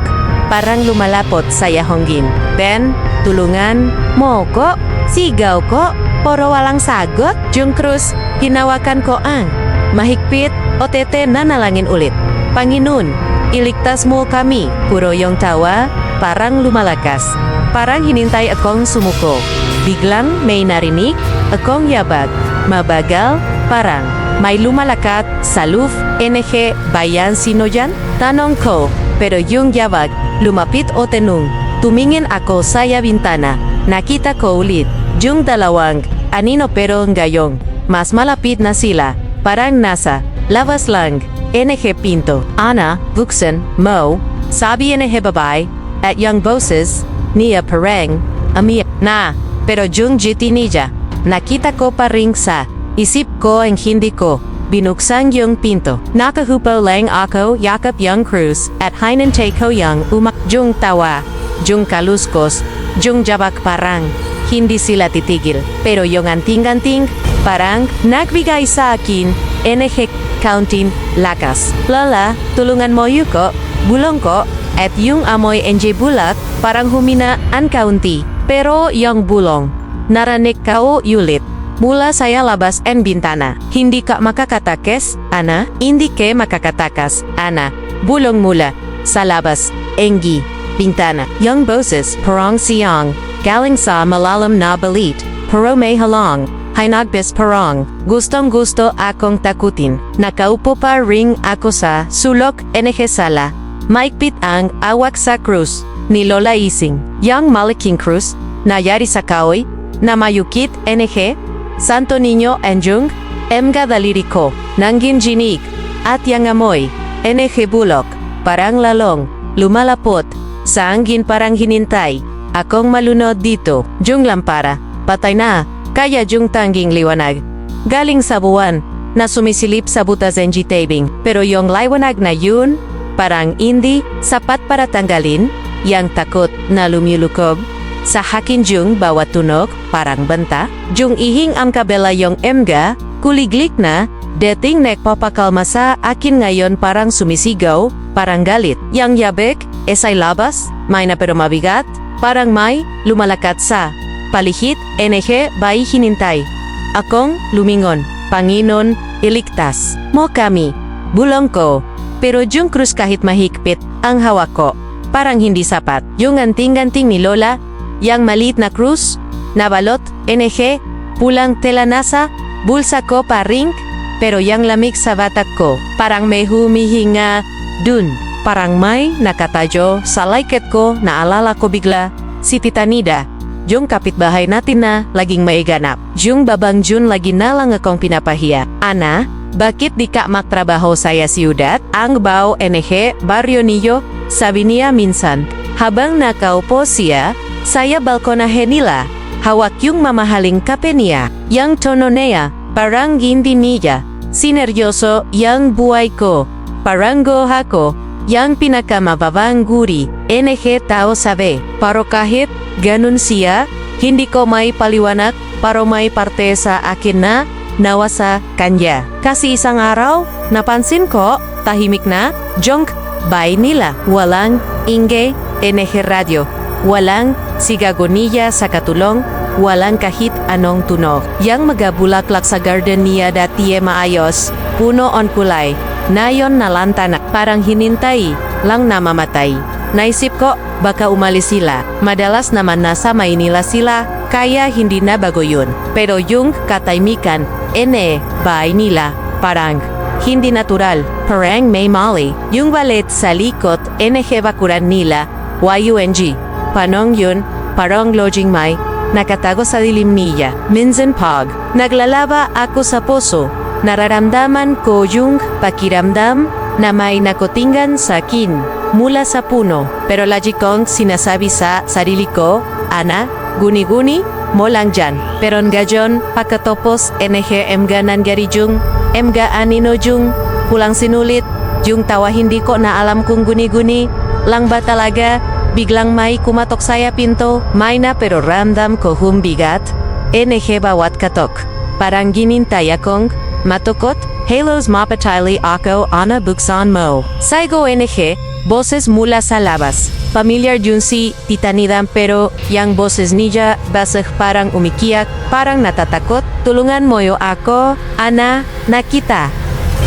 Parang lumalapot sa yahonggin. Ben, tulungan mo ko. Sigaw ko. Poro walang sagot. Yung krus, hinawakan ko ang mahigpit o tete nanalangin ulit. Panginoon, iligtas mo kami. Puro yung tawa, parang lumalakas. Parang hinintay akong sumuko. Biglang may narinig, akong yabag. Mabagal, parang may lumalakat sa loob. NG, bayan sino yan? Tanong ko, pero yung yabag, lumapit o tenung. Tumingin ako sa bintana. Nakita ko ulit, yung dalawang, anino pero ngayong. Mas malapit na sila, parang nasa, labas lang, NG pinto. Ana, buksan, mo, sabi NG babay, at yung boses, niya parang, amiya, na, pero yung jiti niya, nakita ko pa ring sa, isip ko ang hindi ko, binuksan yung pinto. Nakahupo lang ako yakap yung krus, at hinantay ko yung yung tawa, yung kaluskos, yung jabak parang, hindi sila titigil. Pero yung anting-anting, parang nagbigay sa akin, NG counting lakas. Lala, tulungan mo yuko, bulong ko, at yung amoy NG bulak, parang humina ang kaunti. Pero yung bulong, naranig kao yulit. Mula saya labas en bintana. Hindi ka makakatakas, Ana? Hindi ke makakatakas, Ana. Bulong mula, sa labas, engi, bintana. Yung boses, parang siyang, galing sa malalam na balit, pero may halang. Hinagbes parang, gustong gusto akong takutin. Nakaupo pa ring ako sa sulok NG sala. Maikpit ang awak sa krus ni Lola Ising. Yang malaking krus, nayari sa kahoy, na mayukit NG, Santo Niño Enjung, Emga daliriko, nanggin jinig, at yang amoy, NG bulok, parang lalong, lumalapot, sa angin parang hinintay. Akong malunod dito, Jung lampara, patay na. Kaya yung tanging liwanag. Galing sa buwan, na sumisilip sa butas NG tabing. Pero yung liwanag na yun, parang hindi sapat para tanggalin, yang takot na lumulukob. Sa hakin yung bawat tunog, parang banta. Yung ihing ang kabela yung emga, kuliglik na, dating nagpapakalma sa akin ngayon parang sumisigaw, parang galit. Yang yabek, esay labas, may na pero mabigat, parang may lumalakat sa palihit, NG, bay hinintay. Akong lumingon, Panginoon, iligtas mo kami, bulong ko. Pero yung krus kahit mahigpit, ang hawak ko, parang hindi sapat. Yung anting-anting ni Lola, yang maliit na krus, nabalot, NG, pulang tela nasa, bulsa ko pa ring, pero yang lamig sa batak ko, parang may humihinga, dun. Parang may nakatayo sa laiket ko, naalala ko bigla, si Tita Nida. Yung kapitbahay natin na laging maiganap. Yung babang Jun lagi na lang akong pinapahiya. Ana, bakit di ka magtrabaho saya siyudad? Ang bao NG, baryo niyo, sabi niya minsan. Habang nakaupo siya, saya balkonahe nila. Hawak yung mamahaling kape niya. Yang tono niya, parang hindi niya. Sineryoso, yang buhay ko. Parang goha ko. Yang pinakamababang guri, NG tao sabi, pero kahit ganun siya, hindi ko may paliwanag, pero may parte sa akin na nawa sa kanya. Kasi isang araw, napansin ko, tahimik na, junk, bay nila, walang ingay, NG radio, walang sigagoniya sa katulong, walang kahit anong tunog. Yang magabulaklak sa garden niya dati maayos, puno on kulay. Nayon na lantana, parang hinintay, lang namamatay. Naisip ko, baka umalis sila. Madalas naman nasa Maynila sila, kaya hindi na bago yun. Pero yung katahimikan, bahay nila, parang hindi natural. Parang may mali. Yung balet sa likod, NG bakuran nila, YUNG. Panong yun, parang lodging may, nakatago sa dilim niya. Minsan pag, naglalaba ako sa puso, nararamdaman ko yung pakiramdam na may nakutingan sa akin mula sa puno. Pero lagi kong sinasabi sa sarili ko, Ana, guni-guni mo lang dyan. Pero ngayon, pagkatapos NG emga nangyari yung, emga anino yung, pulang sinulit, yung tawa hindi ko na alam kung guni-guni, lang ba talaga, biglang may kumatok saya pinto, may na pero ramdam ko humbigat, NG bawat katok. Parang ginintay akong, matukot, halos mapatali ako ana buksan mo. Saigo NG, boses mula sa labas. Familiar yun si Tita Nida pero yang boses niya basah parang umikiyak, parang natatakot. Tulungan mo yo ako, ana, nakita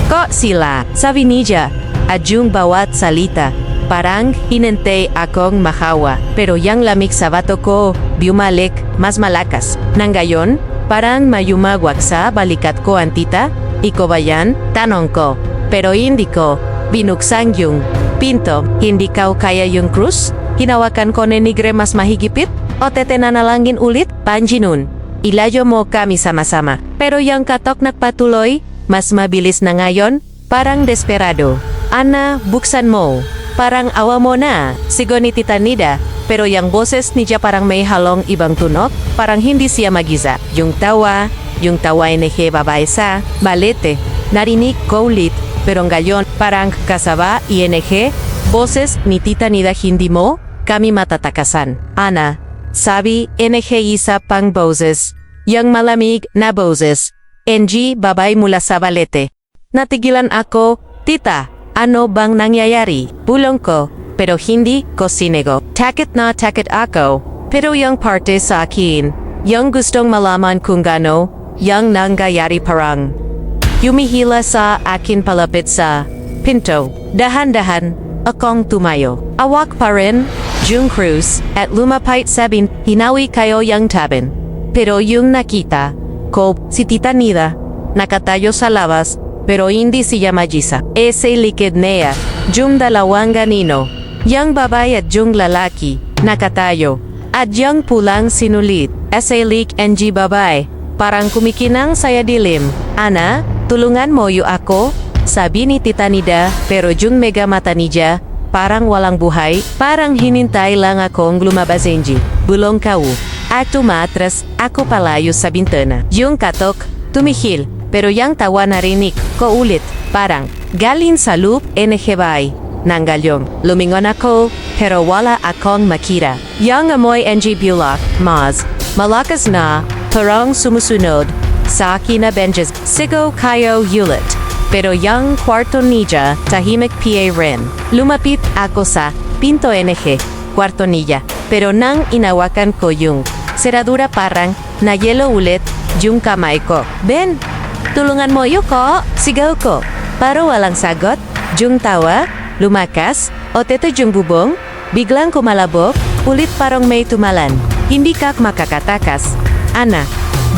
ko sila. Sabi niya, at yung bawat salita, parang hinintay akong mahawa. Pero yang lamig sa bato ko, bumalik, mas malakas. Nang gayon, parang mayumagwak sa balikat ko ang tita. Iko ba yan? Tanong ko. Pero hindi ko. Binuksan yung pinto. Hindi kau kaya yung krus? Hinawakan ko nenigre mas mahigipit? O tetenanalangin ulit? Panjinun. Ilayo mo kami sama-sama. Pero yung katok nagpatuloy, mas mabilis na ngayon, parang desperado. Ana, buksan mo. Parang awa mo na. Sigo ni Tita Nida. Pero yung boses niya parang may halong ibang tunog, parang hindi siya magiza. Yung tawa NG babae sa balete. Narinig ko ulit, pero ngayon parang kasaba ING, boses ni Tita Nida hindi mo, kami matatakasan. Ana, sabi NG isa pang boses, yung malamig na boses, NG babae mula sa balete. Natigilan ako, Tita, ano bang nangyayari? Bulong ko. Pero hindi ko sinego. Takot na takot ako. Pero yung parte sa akin, yung gustong malaman kung gano, yung nangyayari parang yumihila sa akin palapit sa pinto. Dahan-dahan, akong tumayo. Awak pa rin, Jung Cruz, at lumapait sabin, hinawi kayo yung tabin. Pero yung nakita, ko si Tita Nida. Nakatayo sa labas, pero hindi siya magisa. Ese likid niya, yung dalawang ganino. Yang babae at yung lalaki, nakatayo. At yung pulang sinulit, ese lik ng babae. Parang kumikinang saya dilim. Ana, tulungan mo yu ako? Sabi ni Tita Nida, pero yung mega mata niya, parang walang buhay, parang hinintay lang akong lumabas Enji. Bulong kau. At tumatras, ako palayo sa bintana. Yung katok, tumihil, pero yung tawa narinig ko ulit, parang galing sa loop NG Nanggalyong, lumingon ako, pero wala akong makita. Yung amoy NG Bulak, malakas na, parang sumusunod, sa akin na benches, sigo kayo ulit. Pero yung kwarto niya, tahimik PA rin. Lumapit ako sa pinto NG, kwarto niya. Pero nang inawakan ko yung seradura parang nayelo ulit yung kamay ko. Ben, tulungan mo yuko, sigaw ko. Pero walang sagot, yung tawa, lumakas, o teto yung bubong, biglang kumalabok, ulit parang may tumalan. Hindi ka makakatakas. Ana,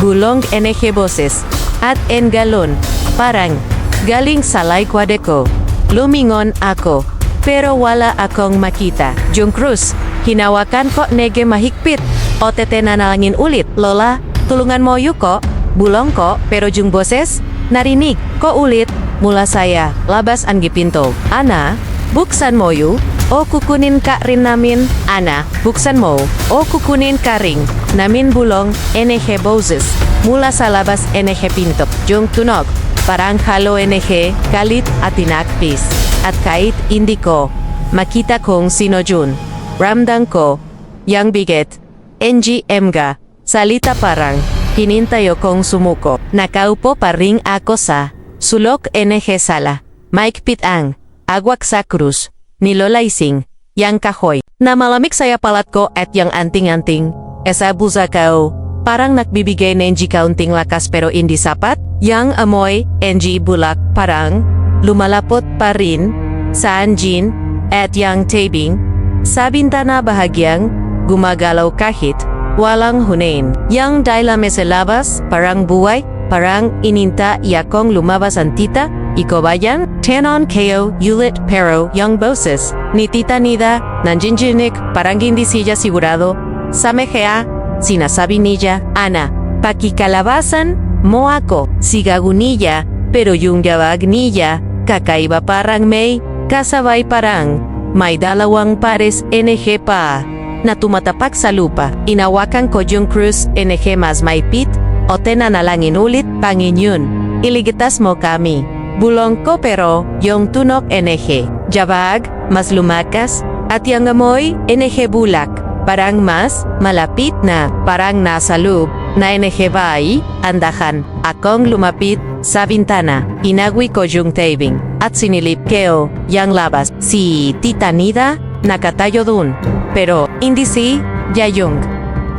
bulong NG boses, at engalon, parang galing sa laikwade ko. Lumingon ako, pero wala akong makita. Yung krus, hinawakan ko nege mahigpit, o tete nanalangin ulit. Lola, tulungan mo yuko, bulong ko, pero yung boses, narinig ko ulit, mula saya, labas ang gipinto. Ana, buksan mo yu, o kukunin ka rin namin. Ana, buksan mo, o kukunin ka rin namin bulong, NG boses, mula sa labas NG pinto. Yung tunog, parang halo NG, galit at tinakpis. At kahit hindi ko makita kung sino yun, ramdam ko, yang biget, NG Mga, salita parang, hinintayo kong sumuko. Nakaupo pa ring ako sa sulok NG sala. Mike Pitang, agwak sa krus, ni Lola Ising, yang kahoy. Na malamig saya palat ko at yang anting-anting, esa buza kao, parang nagbibigay ng NG kaunting lakas pero hindi sapat. Yang amoy, NG Bulak, parang, lumalapot pa rin, sa anjin, at yang tabing, sa bintana bahagyang, gumagalaw kahit, walang hunain. Yang dailame sa labas, parang buhay, parang ininta yakong lumabas ang tita, iko bayan, tenon kayo, ulit pero, yung boses, ni Tita Nida, nanjinjinik, parang hindi siya sigurado, sa mejea, sinasabi niya, Ana, pakikalabasan, mo ako, sigagunilla, pero yung jawag niya, kakaiba parang may, kasabay parang, may dalawang pares NG pa, na tumatapak sa lupa. Inawakan ko yung krus NG mas may pit, o tenanalangin ulit, Panginoon, iligitas mo kami. Bulong ko pero, yung tunog NG, jawag, mas lumakas, at yung amoy, NG Bulak, parang mas, malapit na, parang nasa loob, na NG bay, andahan, akong lumapit, sa bintana, inagwi ko yung tabing, at sinilip ko, yang labas, si Tita Nida, nakatayo dun, pero, hindi si, Yayung.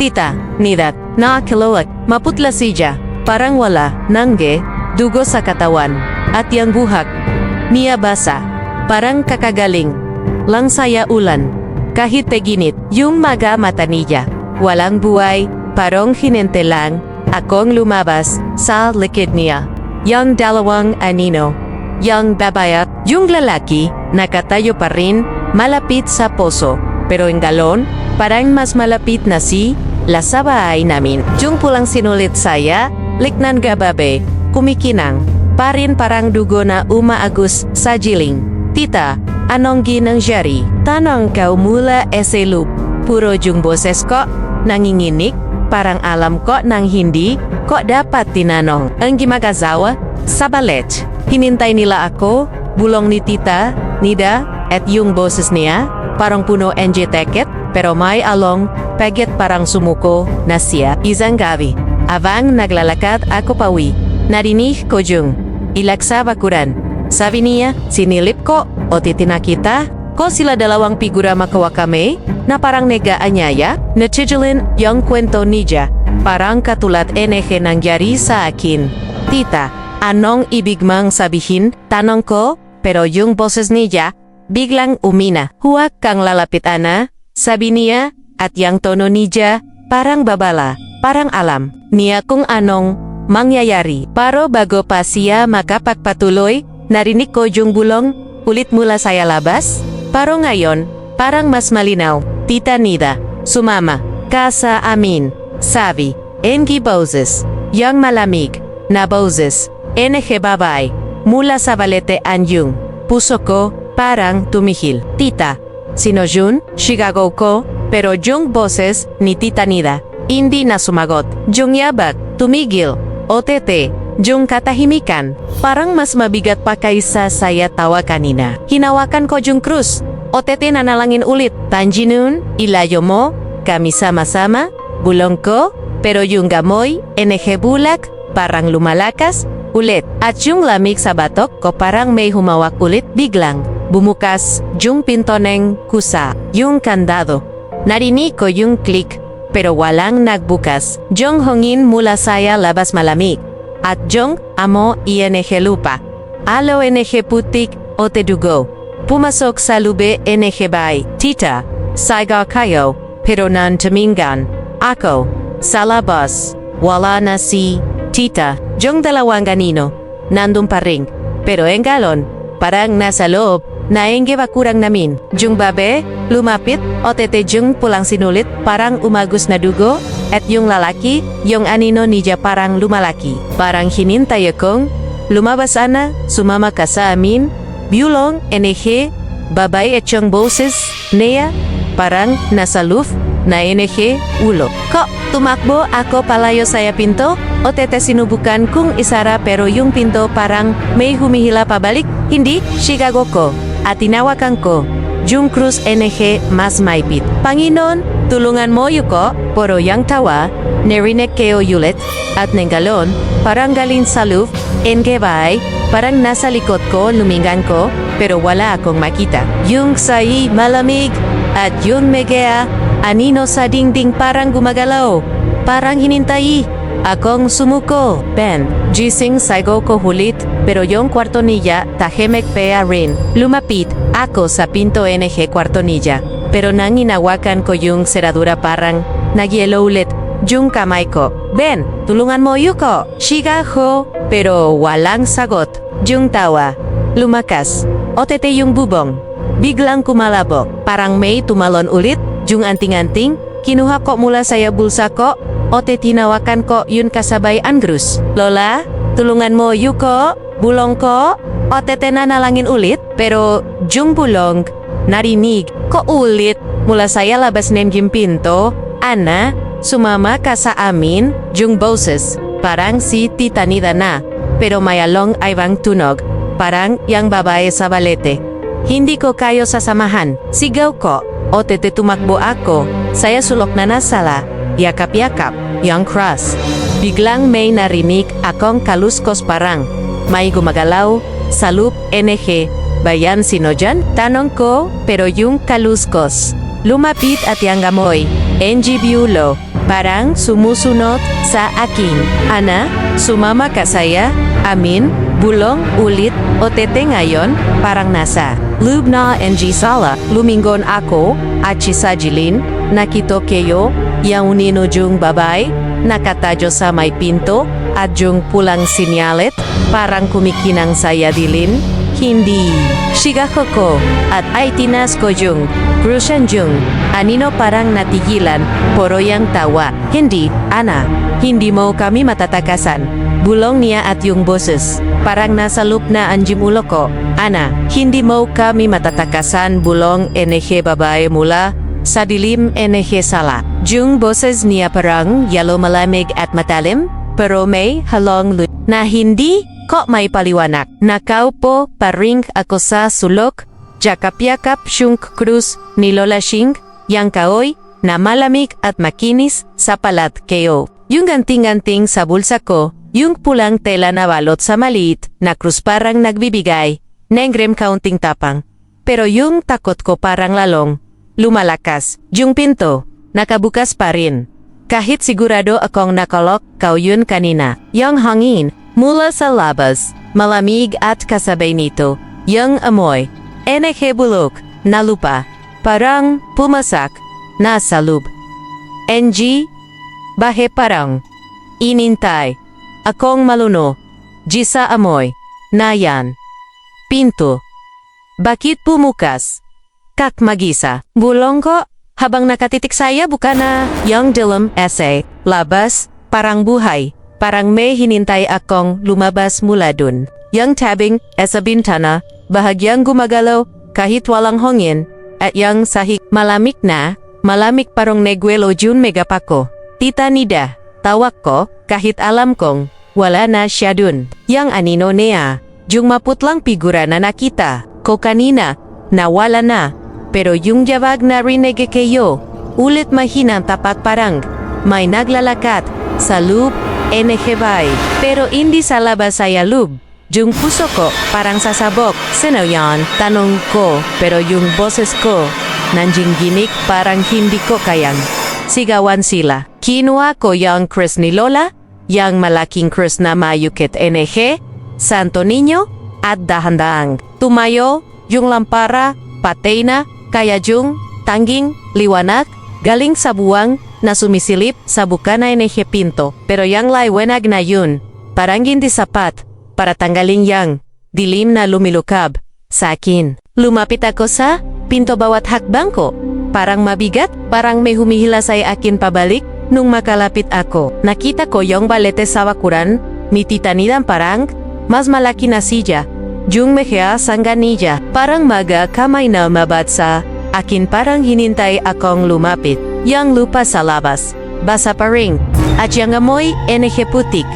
Tita, Nida, nakakilawag, maputla siya, parang wala, nangge, dugo sa katawan, at yang buhak, niya basa, parang kakagaling, lang saya ulan, kahit teginit, yung maga mata niya, walang buhay, parang hinente lang, akong lumabas, sa likid niya. Yang dalawang anino, yang babae, yung lalaki, nakatayo pa rin, malapit sa poso, pero yung galon, parang mas malapit na si, lasabahay namin. Yung pulang sinulit saya, liknan gababe, kumikinang, parin parang dugo na umaagus sa jiling. Tita, anong ginangyari? Tanong ko mula ese loop, puro yung boses ko, nanginginig, parang alam ko nang hindi ko dapat tinanong. Ang gimagazawa, sa balet, hinintay nila ako, bulong ni Tita Nida, at yung boses niya, parang puno NG teket, pero may along, pagit parang sumuko, na siya, isang gabi. Abang naglalakad ako pawi, narinig ko yung, ilaksa bakuran. Sabi niya, sinilip ko, o titinakita, ko sila dalawang figura makawakame, na parang nega-anyaya, na chijilin yung kwento niya, parang katulad NG nangyari sa akin. Tita, anong ibig mang sabihin? Tanong ko, pero yung boses niya, biglang umina. Huwag kang lalapit Ana, sabi niya, at yung tono niya, parang babala, parang alam niya kung anong mangyayari. Pero bago pa siya makapagpatuloy, narinig ko yung bulong ulit mula saya labas. Pero ngayon, parang mas malinaw. Tita Nida, sumama ka sa amin. Sabi, NG boses, yang malamig na boses, NG babay, mula sa balete anyong. Puso ko, parang tumihil. Tita, sino yun? Sigaw ko, pero yung boses ni Tita Nida, hindi na sumagot. Yung yabag, tumigil. OTT, yung katahimikan, parang mas mabigat pa kaysa saya tawa kanina. Hinawakan ko yung krus. OTT nanalangin ulit. Tanjinun, ilayo mo, kami sama-sama, bulong ko, pero yung gamoy, NG bulak, parang lumalakas, ulit. At yung lamig sa batok ko parang may humawak ulit biglang. Bumukas yung pinto ng kusa, yung kandado. Narinig ko yung click, pero walang nagbukas. Yung hongin mula saya labas malamig. At yung amo ING lupa. Alo NG putik o tedugo. Pumasok sa lube NG bay. Tita, saiga kayo, pero nan tumingan. Ako, sa labas. Wala na si Tita. Yung dalawang ganino, nandun pa rin. Pero en galon, parang nasa loob, naengge bakurang namin. Yung babe, lumapit, OTT yung pulang sinulit, parang umagus na dugo, at yung lalaki, yung anino niya parang lumalaki. Parang hinintay akong, lumabas ana, sumama ka sa amin, bulong, NG, babay at yung boses, Nea, parang nasa loof, na NG, ulo. Ko, tumakbo ako palayo saya pinto, OTT sinubukan kung isara pero yung pinto parang may humihila pabalik, hindi, sigago ko. At tinawakan ko, yung krus NG mas maipit. Panginoon, tulungan mo yuko, poro yang tawa, nerinig kayo yulit, at nenggalon, parang galing sa loof, NG bay, parang nasa likod ko, lumingan ko, pero wala akong makita. Yung sayi malamig, at yung megea, anino sa dingding parang gumagalaw, parang hinintay. Akong sumuko, Ben, gising saigo ko hulit, pero yung kwarto niya, tahimik pa rin. Lumapit ako sa pinto NG kwarto niya, pero nang inawakan ko yung seradura parang nagyelo ulit yung kamay ko. Ben, tulungan mo yuko, siga ko, pero walang sagot. Yung tawa, lumakas, OTT yung bubong, biglang kumalabo, parang may tumalon ulit, yung anting-anting, kinuha ko mula saya bulsa ko, OTT tinawakan ko yun kasabay Angrus. Lola, tulungan mo yuko, bulong ko, OTT na nalangin ulit, pero yung bulong, narinig ko ulit, mula saya labas ng pinto, Ana, sumama ka sa amin, yung boses, parang si Tita Nida na, pero mayalong ay bang tunog, parang yang babae sa balete. Hindi ko kayo sasamahan, sigaw ko, OTT tumakbo ako, saya sulok na nasala, yakap-yakap, yang cross. Biglang may narinig akong kaluskos parang may gumagalaw sa loop NG. Bayan sino dyan? Tanong ko, pero yung kaluskos. Lumapit at yang gamoy, NG Biulo, parang sumusunod sa akin. Ana, sumama ka saya, amin, bulong ulit, OTT ngayon, parang nasa loob na NG sala. Lumingon ako, at sisajilin, nakito kayo, yang unino yung babay, nakatajo sa may pinto, at yung pulang sinyalit, parang kumikinang saya dilin, hindi. Sigaw ko, at ay tinas ko yung Crucian yung, anino parang natigilan, poro yang tawa. Hindi, Ana, hindi mo kami matatakasan. Bulong niya at yung boses, parang nasa loop na anjim ulo ko. Ana, hindi mo kami matatakasan, bulong NG babae mula sa dilim NG sala. Yung boses niya parang yellow malamig at matalim, pero may halong lut na hindi ko may paliwanag. Nakaupo pa ring ako sa sulok, yakap-yakap yung krus ni Lola Shing, yang kaoy na malamig at makinis sa palat kayo. Yung ganting-ganting sa bulsa ko, yung pulang tela na balot sa maliit na krus parang nagbibigay ng grim counting tapang. Pero yung takot ko parang lalong lumalakas. Yung pinto, nakabukas pa rin. Kahit sigurado akong nakalok kau yun kanina. Yung hangin, mula sa labas, malamig at kasabay nito, yung amoy, NG bulok, na lupa, parang pumasak, nasa loob. NG, bahe parang, inintay, akong maluno. Jisa amoy. Nayan. Pinto. Bakit bumukas? Kak magisa. Bulong ko. Habang nakatitik saya bukan na yang dalam essay. Labas. Parang buhay. Parang may hinintay akong lumabas mula dun. Yang tabing, sa bintana, bahagyang gumagalaw, kahit walang hongin, at yang sahig malamig na, malamig parang negwelo jun megapako. Tita Nida, tawag ko, kahit alam kong, wala na siya dun. Yang anino niya, yung maputlang figura na nakita, ko kanina, nawala na. Pero yung jawag na rinig kayo, ulit mahinang tapat parang, may naglalakad, sa loob, NG-bay. Pero hindi sa labas saya loob. Yung puso ko, parang sasabok. Sino yan? Tanong ko, pero yung boses ko, nanjing ginik parang hindi ko kayang. Sigawan sila. Kinuha ko yung krus ni Lola, yung malaking krus na mayukit NG, Santo Niño, at dahan-dahang. Tumayo, yung lampara, patay na, kaya yung tanging, liwanag, galing sa buwang, na sumisilip sa bukana NG pinto. Pero yang laiwenag na yun, parang hindi sapat, para tanggalin yang dilim na lumilukab sa akin. Lumapit ako sa pinto bawat hakbang ko. Parang mabigat, parang may humihila sa akin pabalik. Nung makalapit ako, nakita ko yung balete sa bakuran, ni Tita Nida parang mas malaki na silla. Yung mehea sangganilla, parang maga kamay na mabad sa akin parang hinintay akong lumapit. Yang lupa sa labas, basa pa ring, at yang amoy NG putik.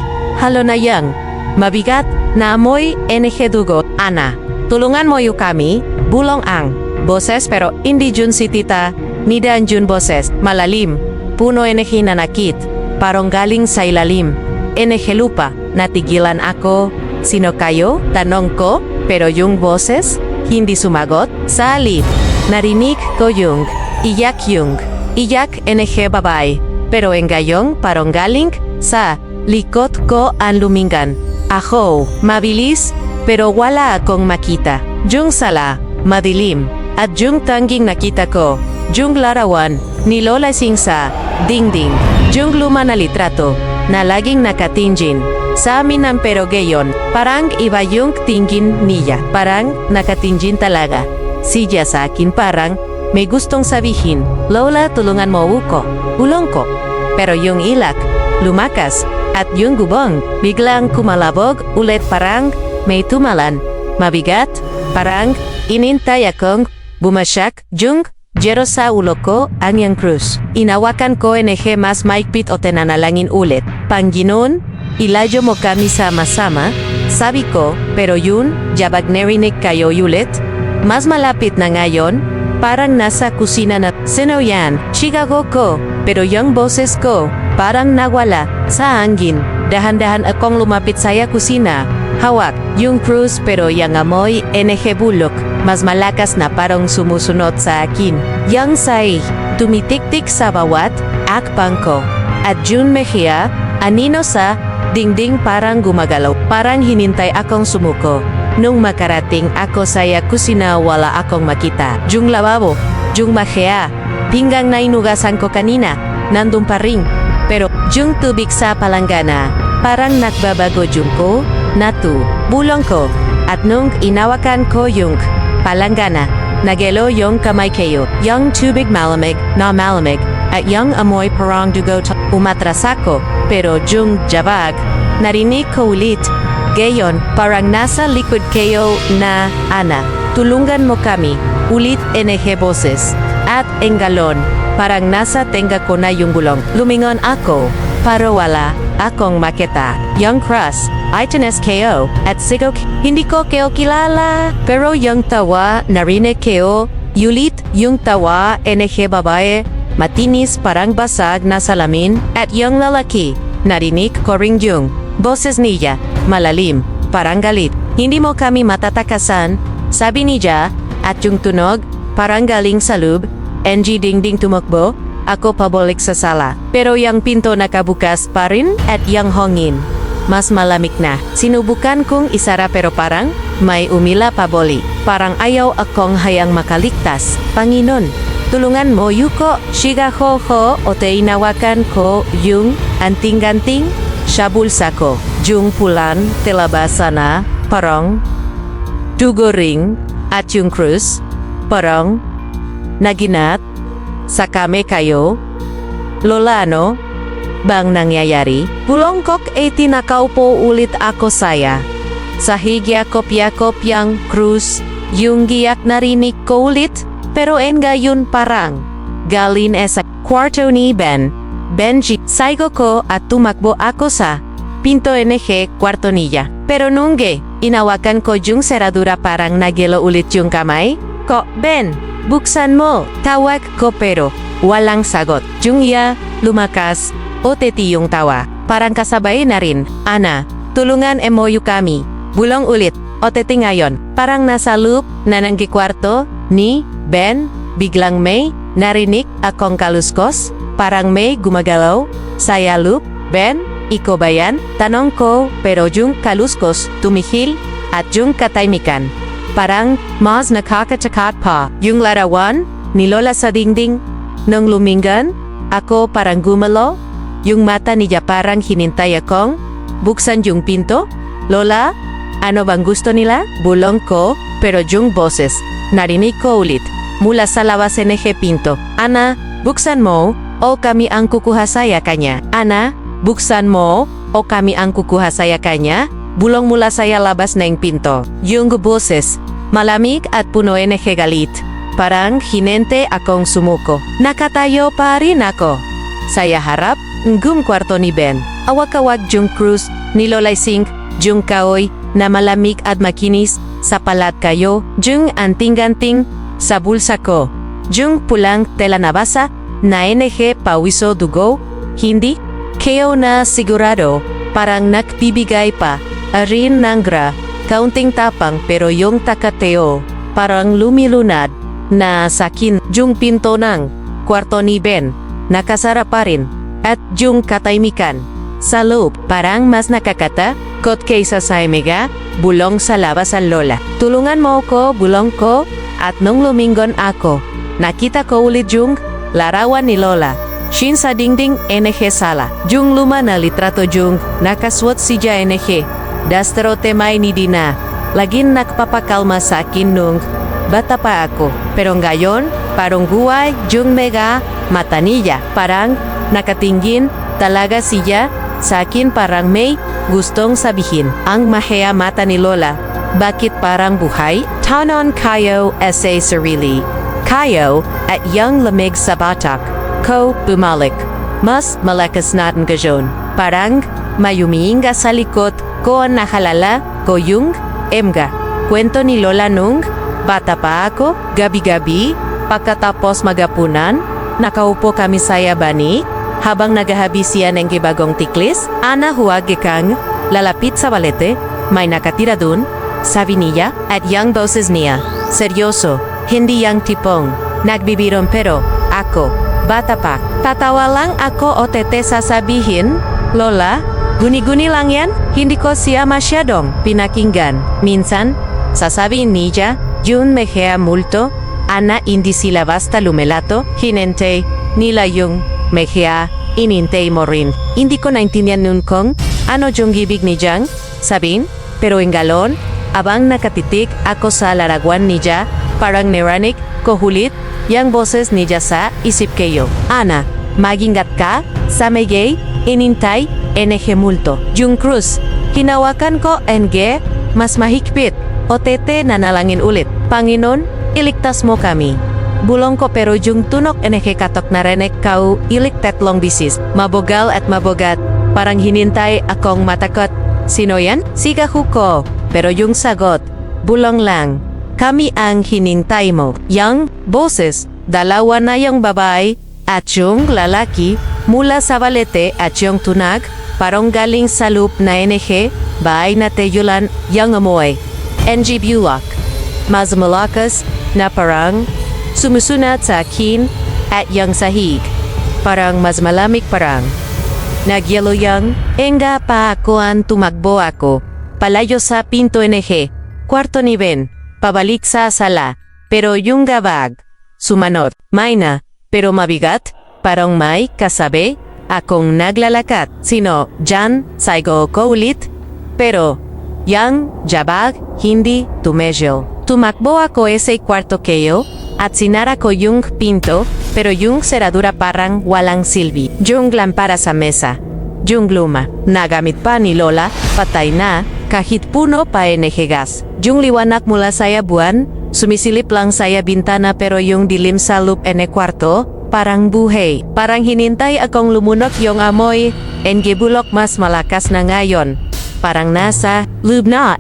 Halo na yang mabigat na amoy NG dugo. Ana, tulungan mo yu kami, bulong ang boses pero hindi jun si Tita Nida jun boses, malalim, puno NG nanakit, parang galing sa ilalim. NG lupa, natigilan ako, sino kayo? Tanong ko, pero yung boses, hindi sumagot. Sa alip, narinig ko yung, iyak NG babay, pero engayong parang galing, sa likod ko ang lumingan. Ako, mabilis, pero wala akong makita. Yung sala, madilim, at yung tanging nakita ko, yung larawan, ni Lola Sing sa dingding, yung luma na litrato, na laging nakatingin. Sa amin ang pero gayon, parang iba yung tingin niya, parang nakatingin talaga. Siya sa akin parang, may gustong sabihin, Lola tulungan mo uko, ulong ko. Pero yung ilak, lumakas, at yung gubong, biglang kumalabog ulit parang may tumalan. Mabigat, parang inintay akong bumasyak, yung jero sa ulo ko ang yung krus. Inawakan ko NG mas maikpit o tenanalangin ulit. Panginoon, ilayo mo kami sama-sama, sabi ko, pero yun, jabag narinig kayo ulit. Mas malapit na ngayon, parang nasa kusina na, sino yan? Chicago ko, pero yung boses ko, parang nawala, sa hangin. Dahan-dahan akong lumapit sa kusina, hawak, yung krus pero yung amoy, NG bulok, mas malakas na parang sumusunod sa akin. Yung say, tumitik-tik sa bawat, akbang ko. At Jun Mejia, anino sa, dingding parang gumagalaw, parang hinintay akong sumuko. Nung makarating ako sa kusina wala akong makita. Yung lababo, yung Mejia, pinggang na inugasan ko kanina, nandun pa rin. Pero yung tubig sa palanggana, parang nagbabago yung ko, natu, bulong ko. At nung inawakan ko yung palanggana, nagelo yung kamay kayo. Yung tubig malamig, na malamig, at yung amoy parang dugo umatras ako. Pero yung jabag, narinig ko ulit. Gayon, parang nasa likod kayo na, Ana, tulungan mo kami, ulit NG boses. At engalon, parang nasa tenga ko na yung bulong. Lumingon ako, pero wala akong makita. Yung cross, itenes kayo, at sigok, hindi ko kayo kilala. Pero yung tawa, narinig kayo, ulit yung tawa NG babae, matinis parang basag na salamin, at yung lalaki, narinig ko ring yung boses niya, malalim, parang galit. Hindi mo kami matatakasan, sabi niya, at yung tunog, parang galing sa loob, NG dingding tumakbo, ako pabalik sa sala. Pero yung pinto nakabukas pa rin at yung hongin, mas malamig na. Sinubukan kong isara pero parang may umila paboli. Parang ayaw akong hayang makaligtas. Panginoon, tulungan mo yuko, shiga ho ho o te inawakan ko yung anting-ganting sa bulsa ko. Jung pulan telabasa na parang dugoring at yung krus parang naginat sa kami kayo. Lola ano? Bang nangyayari? Bulongkok tinakaupo ulit ako saya. Sa higyakop-yakop yang krus, yung giyak narinig ko ulit, pero ngayon parang galin sa kwarto ni Benji. Saigo ko at tumakbo ako sa pinto kwarto niya. Pero nungge, inawakan ko yung seradura parang nagelo ulit yung kamay ko. Ben, buksan mo. Tawag ko pero walang sagot. Yung lumakas o yung tawa. Parang kasabay na rin. Ana, tulungan emoyu kami. Bulong ulit. O ngayon. Parang nasa loop na kwarto ni Ben. Biglang may narinig akong kaluskos. Parang may gumagalaw. Saya loop. Ben, iko ba yan? Tanong ko, pero yung kaluskos tumihil at yung kataymikan. Parang mas nakakatakot pa. Yung larawan ni Lola sa dingding. Nung lumingan, ako parang gumalo. Yung mata niya parang hinintay akong buksan yung pinto. Lola, ano bang gusto nila? Bulong ko, pero yung boses narinig ko ulit mula sa labas pinto. Ana, buksan mo o kami ang kukuha saya kanya. Ana, buksan mo o kami ang kukuha saya kanya. Bulong mula saya labas ng pinto. Yung boses malamig at puno galit. Parang hinente akong sumuko. Nakatayo pa rin ako. Saya harap, kwarto ni Ben. Awak-awak yung krus ni Lola Singh, yung kaoy na malamig at makinis sa palat kayo, yung anting-anting sa bulsa ko. Yung pulang tela na basa na pawiso dugo, hindi? Kaya na sigurado, parang nakbibigay pa, arin ng kaunting tapang pero yung takateo, parang lumilunad, na sakin yung pinto ng kwarto ni Ben, nakasara pa rin, at yung kataymikan. Sa loob, parang mas nakakatakot kaysa sa emiga, bulong sa labas ang Lola. Tulungan mo ko, bulong ko, at nung lumingon ako, nakita ko ulit yung larawan ni Lola. Shin sa dingding sala. Yung luma na litrato yung nakaswat siya Dastro temay ni Dina. Laging nagpapakalma sa akin nung bata pa ako. Pero ngayon, parang guway yung mega mata niya. Parang nakatingin talaga siya sa akin parang may gustong sabihin. Ang mahea mata ni Lola. Bakit parang buhay? Tanon kayo sa sarili. Kayo at yung lamig sa batak ko bumalik. Mas malakas natin gayon. Parang mayumiinga sa likod ko ang nahalala ko yung kwento ni Lola nung bata pa ako, gabi-gabi, pagkatapos magapunan, nakaupo kami sa yabani, habang naghahabi siya ng bagong tiklis, ana huwag kang lalapit sa balete, may nakatira dun, sabi niya, at yung boses niya, seryoso, hindi yang tipong, nagbibirong pero, ako, bata pa, tatawa lang ako o sasabihin, Lola, guni-guni lang yan, hindi ko siya masyadong pinakinggan. Minsan, sasabihin niya, yun mehea multo, ana hindi sila basta lumelato, hinente nila yung mehea, inintay mo rin. Hindi ko naintindihan nun kung ano yung ibig niyang sabihin, pero galon, abang nakatitik ako sa larawan niya, parang neranik ko hulit, yang boses niya sa isip kayo. Ana, magingat ka, sa megay, inintay, multo. Yung krus, hinawakan ko mas mahigpit, o nanalangin ulit. Panginoon, iligtas mo kami. Bulong ko pero yung tunok katok na renek kau ilik tatlong bisis. Mabogal at mabogat, parang hinintay akong matakot. Sino yan? Sigahu ko. Pero yung sagot, bulong lang. Kami ang hinintay mo. Yang boses, dalawa na yung babae at yung lalaki mula sa balete at yung tunag, parang galing sa loop na bahay na teyulan yang amoy. Bulak. Mas malakas na parang sumusunat sa akin at yung sahig. Parang mas malamig parang. Nagyelo yang, enga pa ako ang tumakbo ako. Palayo sa pinto kwarto ni Ben, pabalik sa sala. Pero yung gabag, sumanot, may na, pero mabigat, parang may kasabi, akong naglalakat. Sino, Jan, saigo ko ulit, Pero, yang jabag, hindi tumedyo. Tumakbo ako sa kwarto kayo, at sinara ko yung pinto, pero yung seradura parang walang silbi. Yung lampara sa mesa, yung luma, nagamit pa ni Lola, patay na, kahit puno pa gas. Yung liwanag mula saya buwan, sumisilip lang saya bintana pero yung dilim sa loop kwarto, parang buhay. Parang hinintay akong lumunok yung amoy, bulok mas malakas na ngayon. Parang nasa loob na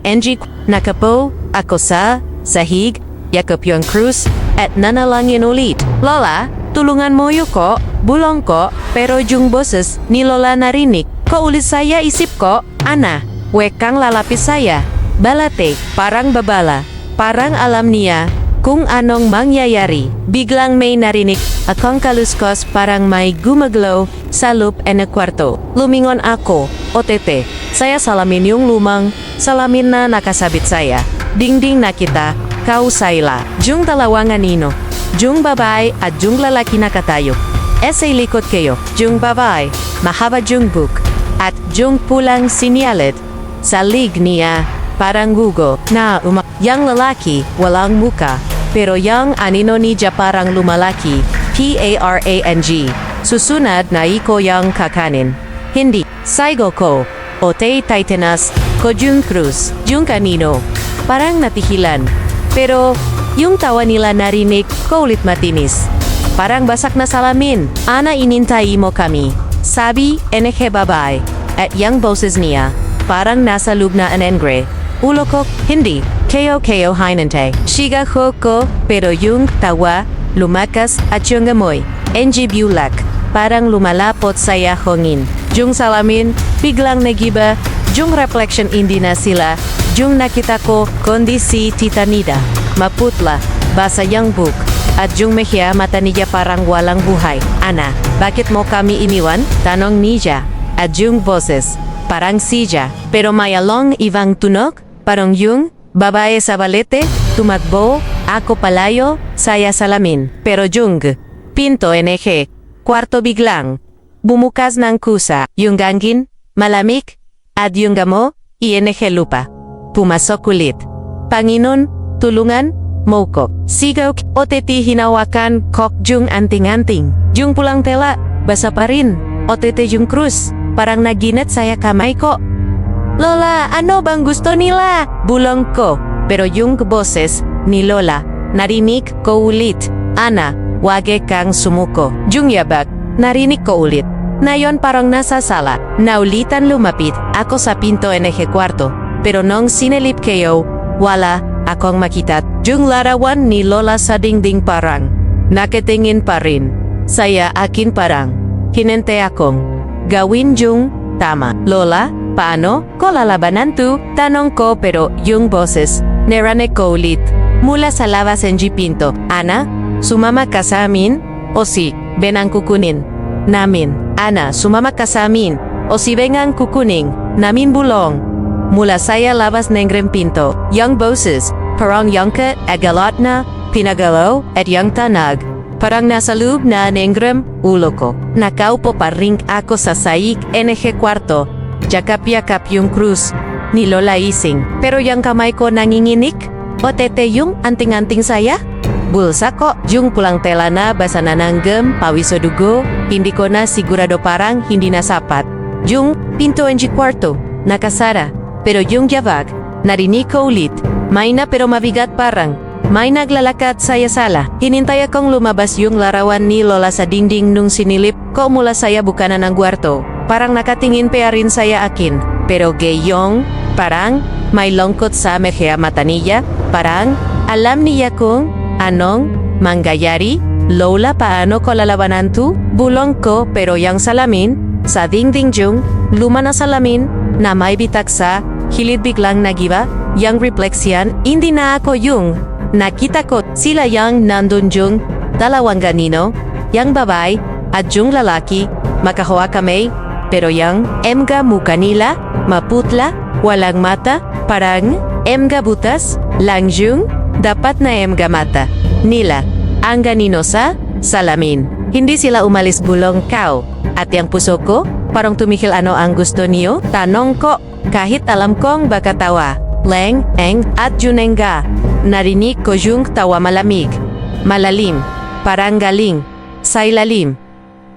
nakapo ako sa sahig, yakap yung krus, at nanalangin ulit. Lola, tulungan mo ko, bulong ko, pero yung boses ni Lola narinig ko ulit saya isip ko, Ana, wekang lalapis saya. Balate, parang babala, parang alam niya kung anong mangyayari. Biglang may narinig akong kaluskos parang may gumaglaw sa loob kwarto. Lumingon ako, otete, saya salamin yung lumang salamin na nakasabit saya. Dingding nakita, kausayla. Jung dalawang anino, jung babae at jung lalaki nakatayo. Sa likod kayo, jung babae, mahaba jung book, at jung pulang sinyalit. Sa lig niya, parang gugo, na yang lalaki, walang muka, pero yang anino niya parang lumalaki, parang. Susunod na iko yang kakanin. Hindi, saigo ko, ote titanas, ko jung cruz, jung kanino. Parang natihilan. Pero, yung tawa nila narinig ko ulit matinis. Parang basak na salamin. Ana inintay mo kami. Sabi, babae. At yang boses niya, parang nasa loob na anengre. Ulo ko, hindi. Keo hinante. Shiga ko, pero yung tawa, lumakas at yung amoy. Bulak. Parang lumalapot sa hongin. Yung salamin, biglang nagiba. Yung reflection hindi na sila. Yung nakita ko, kundi si Tita Nida. Maputla, basa yung book. At yung mehya mata niya parang walang buhay. Ana, bakit mo kami iniwan? Tanong niya. At yung boses, parang siya. Pero may along ibang tunog, parang yung babae sa balete, tumakbo, ako palayo, saya salamin. Pero yung pinto kwarto biglang, bumukas ng kusa, yung gangin, malamig, at yung gamo, lupa. Pumasok ulit. Panginoon, tulungan mo ko. Sigaw, otete hinawakan kok yung anting-anting. Yung pulang tela, basa pa rin. Otete yung krus, parang naginat saya kamay ko. Lola, ano bang gusto nila? Bulong ko. Pero yung boses ni Lola, narinig ko ulit. Ana, wage kang sumuko. Yung yabag, narinig ko ulit. Nayon parang nasa sala. Naulitan lumapit ako sa pinto kwarto. Pero nung sinilip kayo, wala akong makita. Yung larawan ni Lola sa dingding parang nakatingin pa rin. Saya akin parang hinente akong gawin yung tama. Lola, paano ko lalabanan to? Tanong ko pero yung boses narinig ko ulit mula sa labas pinto. Ana, sumama ka sa amin? O si, benang kukunin namin. Ana, sumama ka sa amin? O si bengang kukuning namin bulong. Mula saya labas ng pinto, yung boses, parang yung agalot na, pinagalaw, at yung tanag. Parang nasa loob na nengrem, ulo ko. Nakaupo pa rin ako sa saik kwarto, yakap-yakap yung krus ni Lola Ising. Pero yung kamay ko nanginginik, o tete yung anting-anting saya? Bulsa ko, yung pulang tela na basa na ng pawis o dugo, hindi ko na sigurado parang hindi na sapat. Yung pinto kwarto, nakasara. Pero yung yabag, narinig ko ulit. May na pero mabigat parang. May naglalakad sa sala. Hinintay akong lumabas yung larawan ni Lola sa dingding nung sinilip ko mula saya bukanan ng kwarto. Parang nakatingin pa rin saya akin. Pero gayong, parang may lungkot sa mehya mata niya. Parang alam niya kung anong mangyayari. Lola, paano ko lalabanan to? Bulong ko pero yung salamin sa dingding yung luma na salamin na may bitak sa hilid biglang nagiba, yung refleksyon, hindi na ako yung nakita ko sila yung nandun yung dalawang ganino, yung babae at yung lalaki, makahawa kami, pero yung muka nila, maputla, walang mata, parang butas, lang yung dapat na mata nila, ang ganino sa salamin. Hindi sila umalis bulong kao, at yung puso ko, parang tumikil ano ang gusto niyo, tanong ko. Kahit alam kong baka tawa, Leng, Eng, at Junenga. Narinig ko yung tawa malamig. Malalim, parang galing, sa ilalim.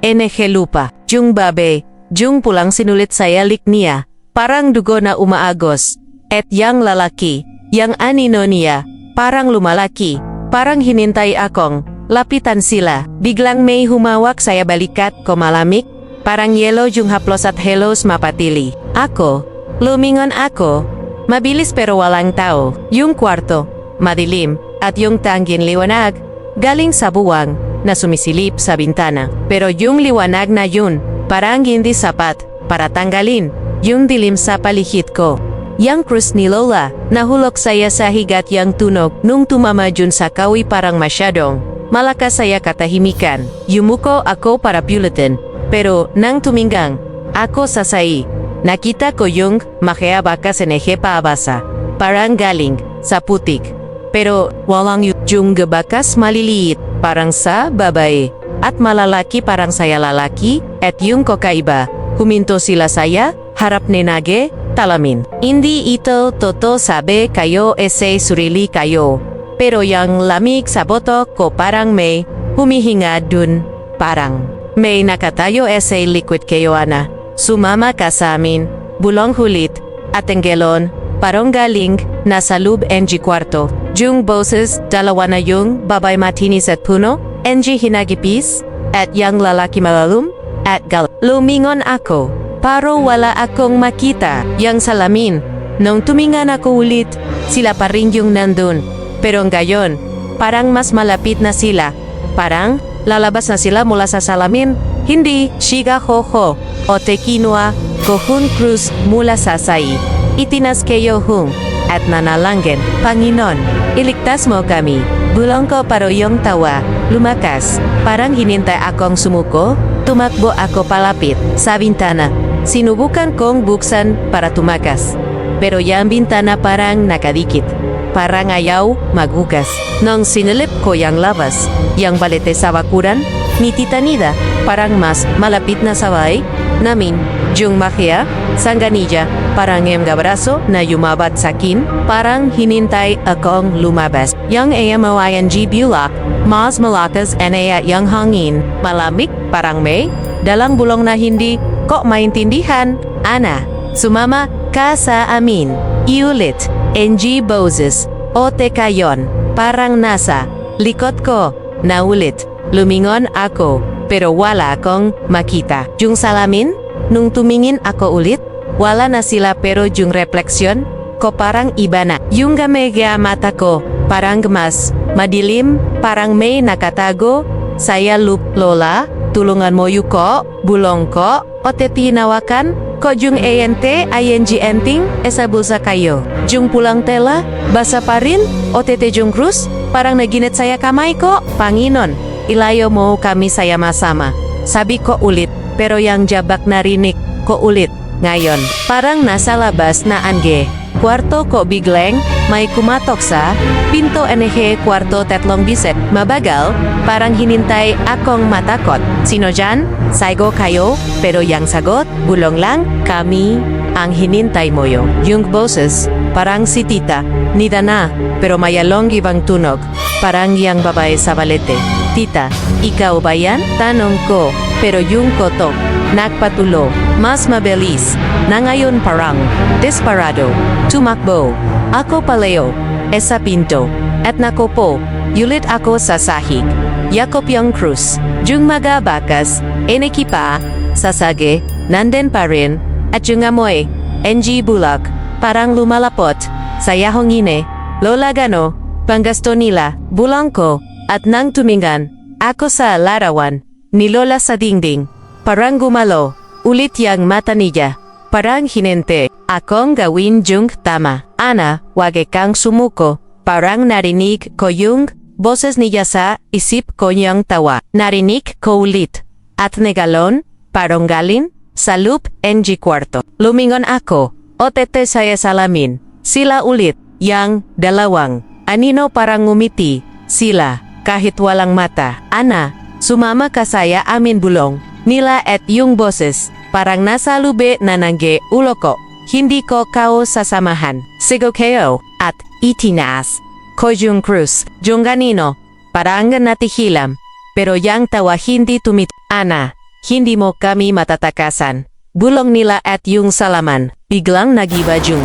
NG lupa, yung babe, yung pulang sinulit sa yalik niya, parang dugo na umaagos. At yang lalaki, yang anino niya, parang lumalaki, parang hinintay akong, lapitan sila. Biglang may humawak saya balikat ko malamig, parang yelo yung haplos at helos mapatili. Ako, lumingon ako, mabilis pero walang tao. Yung kwarto, madilim, at yung tangin liwanag, galing sa buwang, na sumisilip sa bintana. Pero yung liwanag na yun, parang hindi sapat, para tanggalin, yung dilim sa paligid ko. Yang krus ni Lola, nahulog saya sa higat yang tunog, nung tumama dun sa kawi parang masyadong, malakas saya katahimikan. Yumuko ako para pyulitin, pero nang tuminggang, ako sasai. Nakita ko yung makiabaka senehe paabasa, parang galing sa putik. Pero walang yung gabakas maliliit, parang sa babae, at malalaki parang saya lalaki, at yung kokaiba, huminto sila saya, harap nenage, talamin. Hindi ito totoo sabi kayo ese surili kayo, pero yang lamig sa boto ko parang may humihinga dun, parang may nakatayo ese liquid kayo ana. Sumama ka sa amin, bulong hulit, at enggelon, parang galing, nasa loob NG kwarto. Yung boses, dalawa na yung babay matinis at puno, NG hinagipis, at yang lalaki malalum, at lumingon ako, paro wala akong makita, yang salamin. Nung tumingan ako ulit, sila pa rin yung nandun. Pero ngayon, parang mas malapit na sila. Parang, lalabas na sila mula sa salamin. Hindi, shiga ho, o te kinua, kohun cruz mula sa sai. Itinas kayo hung, at nanalangin, Panginoon, iligtas mo kami. Bulong ko paro yung tawa, lumakas, parang hinintay akong sumuko, tumakbo ako palapit, sa bintana. Sinubukan kong buksan para tumakas. Pero yung bintana parang nakadikit. Parang ayaw maghugas. Nang sinilip ko yung labas, yung balete sa bakuran, ni Titanida, parang mas malapit na sabay namin. Yung magia, sangganilla, parang yung braso na yumabat sa akin, parang hinintay akong lumabas. Yung AMOING bulak, mas malakas na yung hangin, malamig, parang may dalang bulong na hindi ko maintindihan. Ana, sumama ka sa amin. Iulit, NG boses, o teka yon, parang nasa likod ko, naulit. Lumingon ako, pero wala akong makita. Yung salamin, nung tumingin ako ulit, wala na sila pero yung refleksyon ko parang iba na. Yung gamega mata ko, parang mas madilim, parang may nakatago. Saya Lola, tulungan mo yuko, bulong ko, o tetinawakan ko yung ENT, ING enting, esa bulsa kayo. Yung pulang tela, basa pa rin, o tete yung krus, parang naginit saya kamay ko, Panginoon, ilayo mo kami saya masama. Sabi ko ulit, pero yang jabak narinig ko ulit. Ngayon, parang nasa labas na angge. Kwarto ko biglang, may kumatok sa pinto NG kwarto tatlong biset. Mabagal, parang hinintay akong matakot. Sino dyan? Saigo kayo? Pero yang sagot, bulong lang, kami ang hinintay mo yo. Yung boses, parang si tita, nida na, pero mayalong ibang tunog. Parang yang babae sa balete. Tita, ikaw ba yan? Tanong ko, pero yung kotok, nagpatulo, mas mabilis, na ngayon parang, desperado, tumakbo. Ako paleo, esa pinto, at nakopo, yulit ako sa sahig. Yakop yung krus, yung magabakas, enekipa, sasage, nanden pa rin, at yung amoy, NG bulak, parang lumalapot, sa yahongine, Lola Gano, panggasto nila, bulang ko, at nang tumingan, ako sa larawan, ni Lola sa dingding, parang gumalo, ulit yang mata niya, parang hinente, akong gawin yung tama. Ana, wag kang sumuko, parang narinig ko yung boses niya sa isip ko niyang tawa. Narinig ko ulit, at negalon, parang galing, sa loop, NG kwarto. Lumingon ako, o tete saya salamin, sila ulit, yang dalawang, anino parang ngumiti, sila. Kahit walang mata. Ana, sumama ka saya amin bulong. Nila at yung boses, parang nasa lube na nangge ulo ko. hindi ko kao sasamahan. Sigo kayo, at itinaas ko yung krus, yung ganino, parang natihilam. Pero yang tawa hindi tumit. Ana, hindi mo kami matatakasan. Bulong nila at yung salaman, biglang nagiba yung.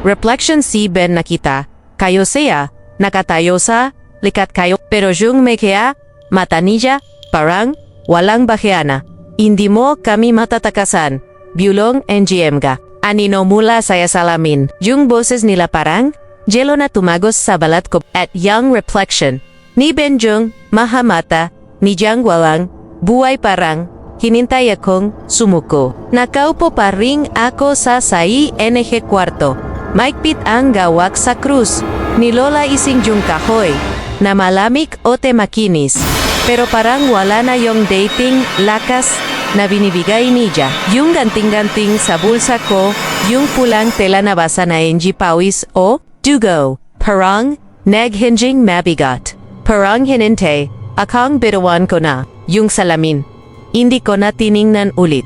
Reflection si Ben nakita, kayo siya, nakatayo sa, likat kayo, pero yung may kaya, mata niya, parang, walang bahiana. Hindi mo kami matatakasan. Bulong NGM ga. Anino mula saya salamin. Yung boses nila parang, jelo na tumagos sa balat ko at yung reflection. Ni Benjong, mahamata, ni Jiang walang, buhay parang, hinintay akong sumuko. Nakaupo pa ring ako sa NG kwarto. Maikpit ang gawak sa krus. Ni Lola ising yung kahoy, na malamig o makinis. Pero parang wala na yung dating lakas na binibigay niya. Yung ganting-ganting sa bulsa ko, yung pulang tela na basa na NG pawis o dugo. Parang naghinging mabigat. Parang hininte, akang bitawan ko na, yung salamin. Hindi ko na tiningnan ulit.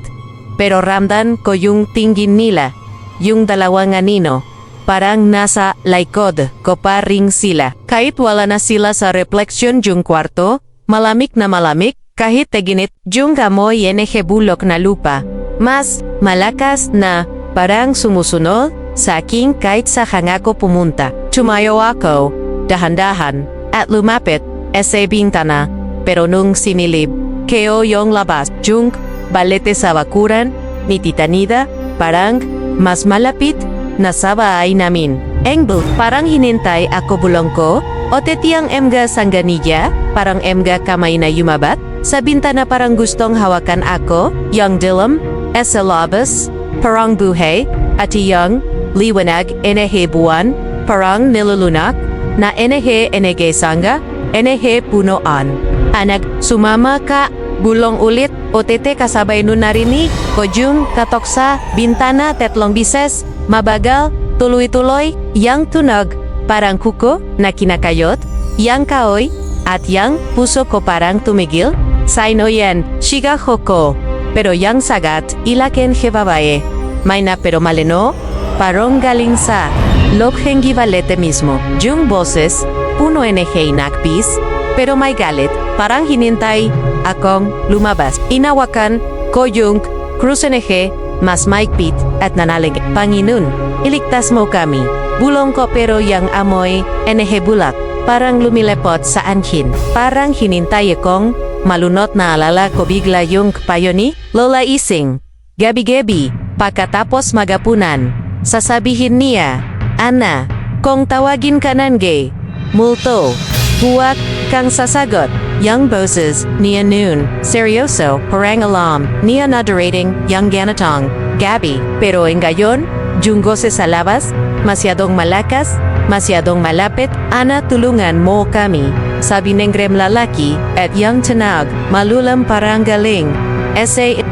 Pero ramdan ko yung tingin nila, yung dalawang anino. Parang nasa likod ko pa ring sila. Kahit wala na sila sa refleksyon yung kwarto, malamig na malamig, kahit teginit yung amoy NG bulok na lupa. Mas malakas na parang sumusunod sa aking kahit sa hanga ko pumunta. Tumayo ako, dahan-dahan, at lumapit sa bintana, pero nung sinilib, keo yung labas, yung balete sa bakuran, ni Titanida, parang mas malapit na sa bahay namin. Engel, parang hinintay ako bulong ko, o tetiyang emga sangganilla, parang emga kamay na yumabat, sa bintana parang gustong hawakan ako, yung dilim, sa labas, parang buhay, at yung liwanag NG buwan, parang nilulunak, na NG sangga, NG punoan. Anak, sumama ka, bulong ulit, o tete kasabay nun narinig, ko yung katok sa bintana tetlong bises, mabagal, tuloy-tuloy, yang tunog, parang kuko na kinakayot, yang kaoy, at yang puso ko parang tumigil, saino yan, shiga hoko, pero yang sagat, ilaken babae, may na pero maleno, parang galing sa, lokhengi valete mismo, yung boses, puno NG inakpis, pero may galit, parang hinintay, akong lumabas, inawakan, ko yung, krus NG, mas maikpit, at nanalig, Panginoon, iligtas mo kami. Bulong ko pero yang amoy, NG bulak, parang lumilepot sa anhin. Parang hinintay kong, malunot na alala ko bigla yung payo ni Lola Ising. Gabi-gabi, pagkatapos magapunan, sasabihin niya, Ana, kung tawagin ka nange, multo, huwag kang sasagot. Young boses, niya noon, seryoso, parang alam, niya narrating, yung ganatong, Gabi, pero ngayon, junggo sa labas, masyadong malakas, masyadong malapit, Ana tulungan mo kami, sabi ng grem lalaki, at yung tinag, malulam parang galing.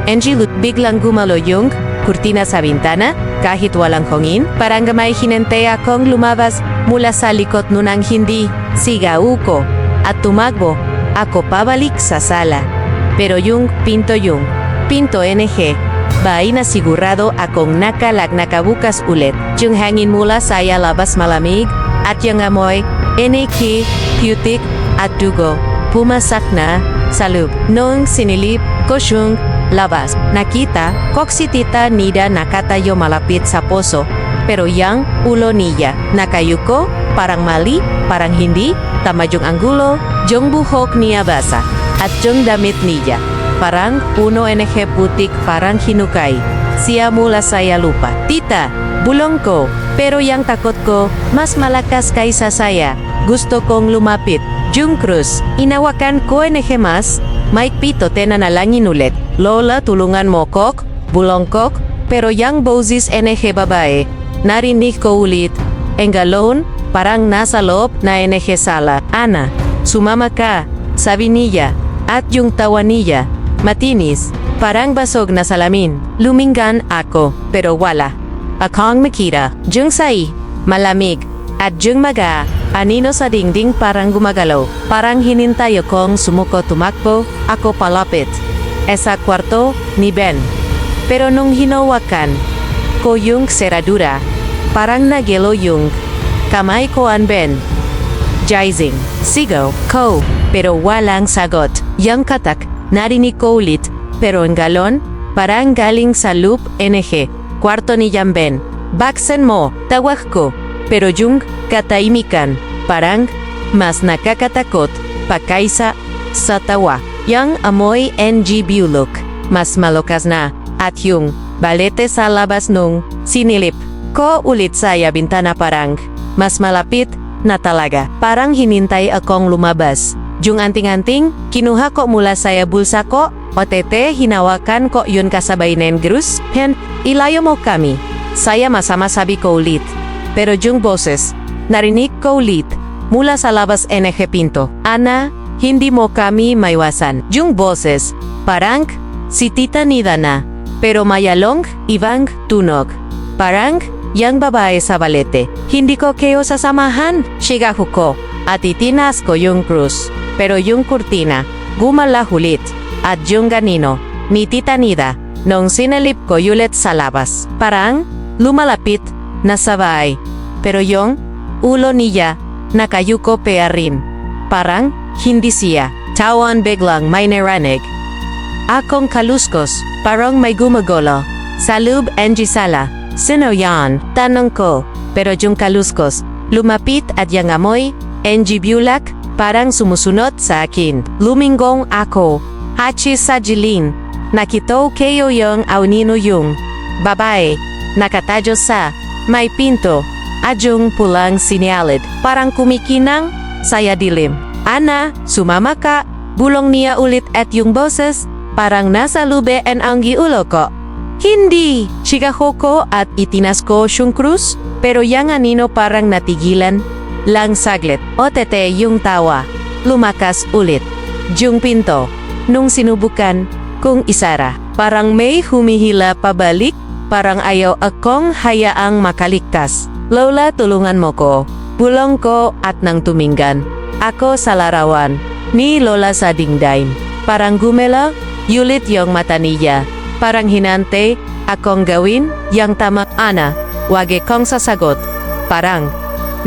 NG biglang gumalo yung kurtina sa bintana, kahit walang hongin, parang may hinente akong lumabas mula sa likod nunang hindi, sigaw ko, at tumakbo, ako pabalik sa sala. Pero yung pinto NG, bay na sigurado akong nakabukas ulit. Yung hangin mula saya labas malamig, at yung amoy, NG, putik, at dugo, pumasak na sa loob. Noong sinilip ko siyang labas, nakita ko si Tita Nida nakatayo malapit sa poso, pero yung ulo niya, nakayuko, parang mali, parang hindi, tama yung anggulo, yung buhok niya basa, at yung damit niya. Parang puno NG putik parang hinukay. Siya mula saya lupa. Tita, bulong ko, pero yang takot ko, mas malakas kaysa saya. Gusto kong lumapit. Yung krus, inawakan ko NG mas, maikpito tenanalangin ulit. Lola tulungan mo kok, bulong kok, pero yang boses NG babae. Narinig ko ulit, engalon, parang nasa loob na NG sala. Ana, sumama ka, sabi niya, at yung tawa niya, matinis, parang basog na salamin. Lumingan ako, pero wala. Akong makita, yung sai, malamig, at yung maga, anino sa dingding parang gumagalaw. Parang hinintay akong sumuko tumakbo, ako palapit. Sa kwarto ni Ben. Pero nung hinawakan ko yung seradura. Parang nagelo yung kamay ko Ben. Jizing, sigaw ko, pero walang sagot. Yang katak, narinig ko ulit, pero ang galon, parang galing sa loop NG. Kwarto ni Ben. Baksan mo, tawag ko. Pero yung katahimikan, parang mas nakakatakot pa kaysa sa tawa. Yang amoy NG Bulok, mas malokas na. At yung balete sa labas nung sinilip ko ulit sa bintana parang mas malapit na talaga. Parang hinintay akong lumabas. Yung anting-anting, kinuha ko mula sa bulsa ko, otete hinawakan ko yun kasabay nengrus, ilayo mo kami. Saya masama sabi ko ulit. Pero yung boses, narinig ko ulit, mula sa labas NG pinto. Ana, hindi mo kami maiwasan. Yung boses, parang si Tita Nida na. Pero mayalong, ibang tunog. Parang, yang babae sa balete. Hindi ko kayo sasamahan, sigaw ko. At itinas ko yung krus. Pero yung kurtina, gumala ulit. At yung ganino, ni Tita Nida, nung sinalip ko ulit sa labas. Parang, lumalapit na sabay. Pero yung ulo niya, nakayuko pa rin. Parang, hindi siya. Tawan biglang may narinig. Akong kaluskos, parang may gumagolo. Sa loob NG sala. Sino yan? Tanong ko. Pero yung kaluskos, lumapit at yung amoy, NG Bulak, parang sumusunod sa akin. Lumingong ako. Hachi sa jilin. Nakito kayo yung aunino yung babae. Nakatayo sa may pinto. At yung pulang sinyalid. Parang kumikinang saya dilim. Ana, sumama ka. Bulong niya ulit at yung boses, parang nasa lube ang giulo ko. Hindi! Sigaho ko at itinas ko yung krus, pero yang anino parang natigilan lang saglit. Otete yung tawa. Lumakas ulit. Yung pinto. Nung sinubukan kung isara, parang may humihila pabalik, parang ayaw akong hayaang makaligtas. Lola, tulungan mo ko. Bulong ko at nang tuminggan. Ako sa larawan ni Lola sa dingding. Parang gumela, yulit yung mata niya. Parang hinante, akong gawin, yang tama. Ana, wage kong sasagot. Parang,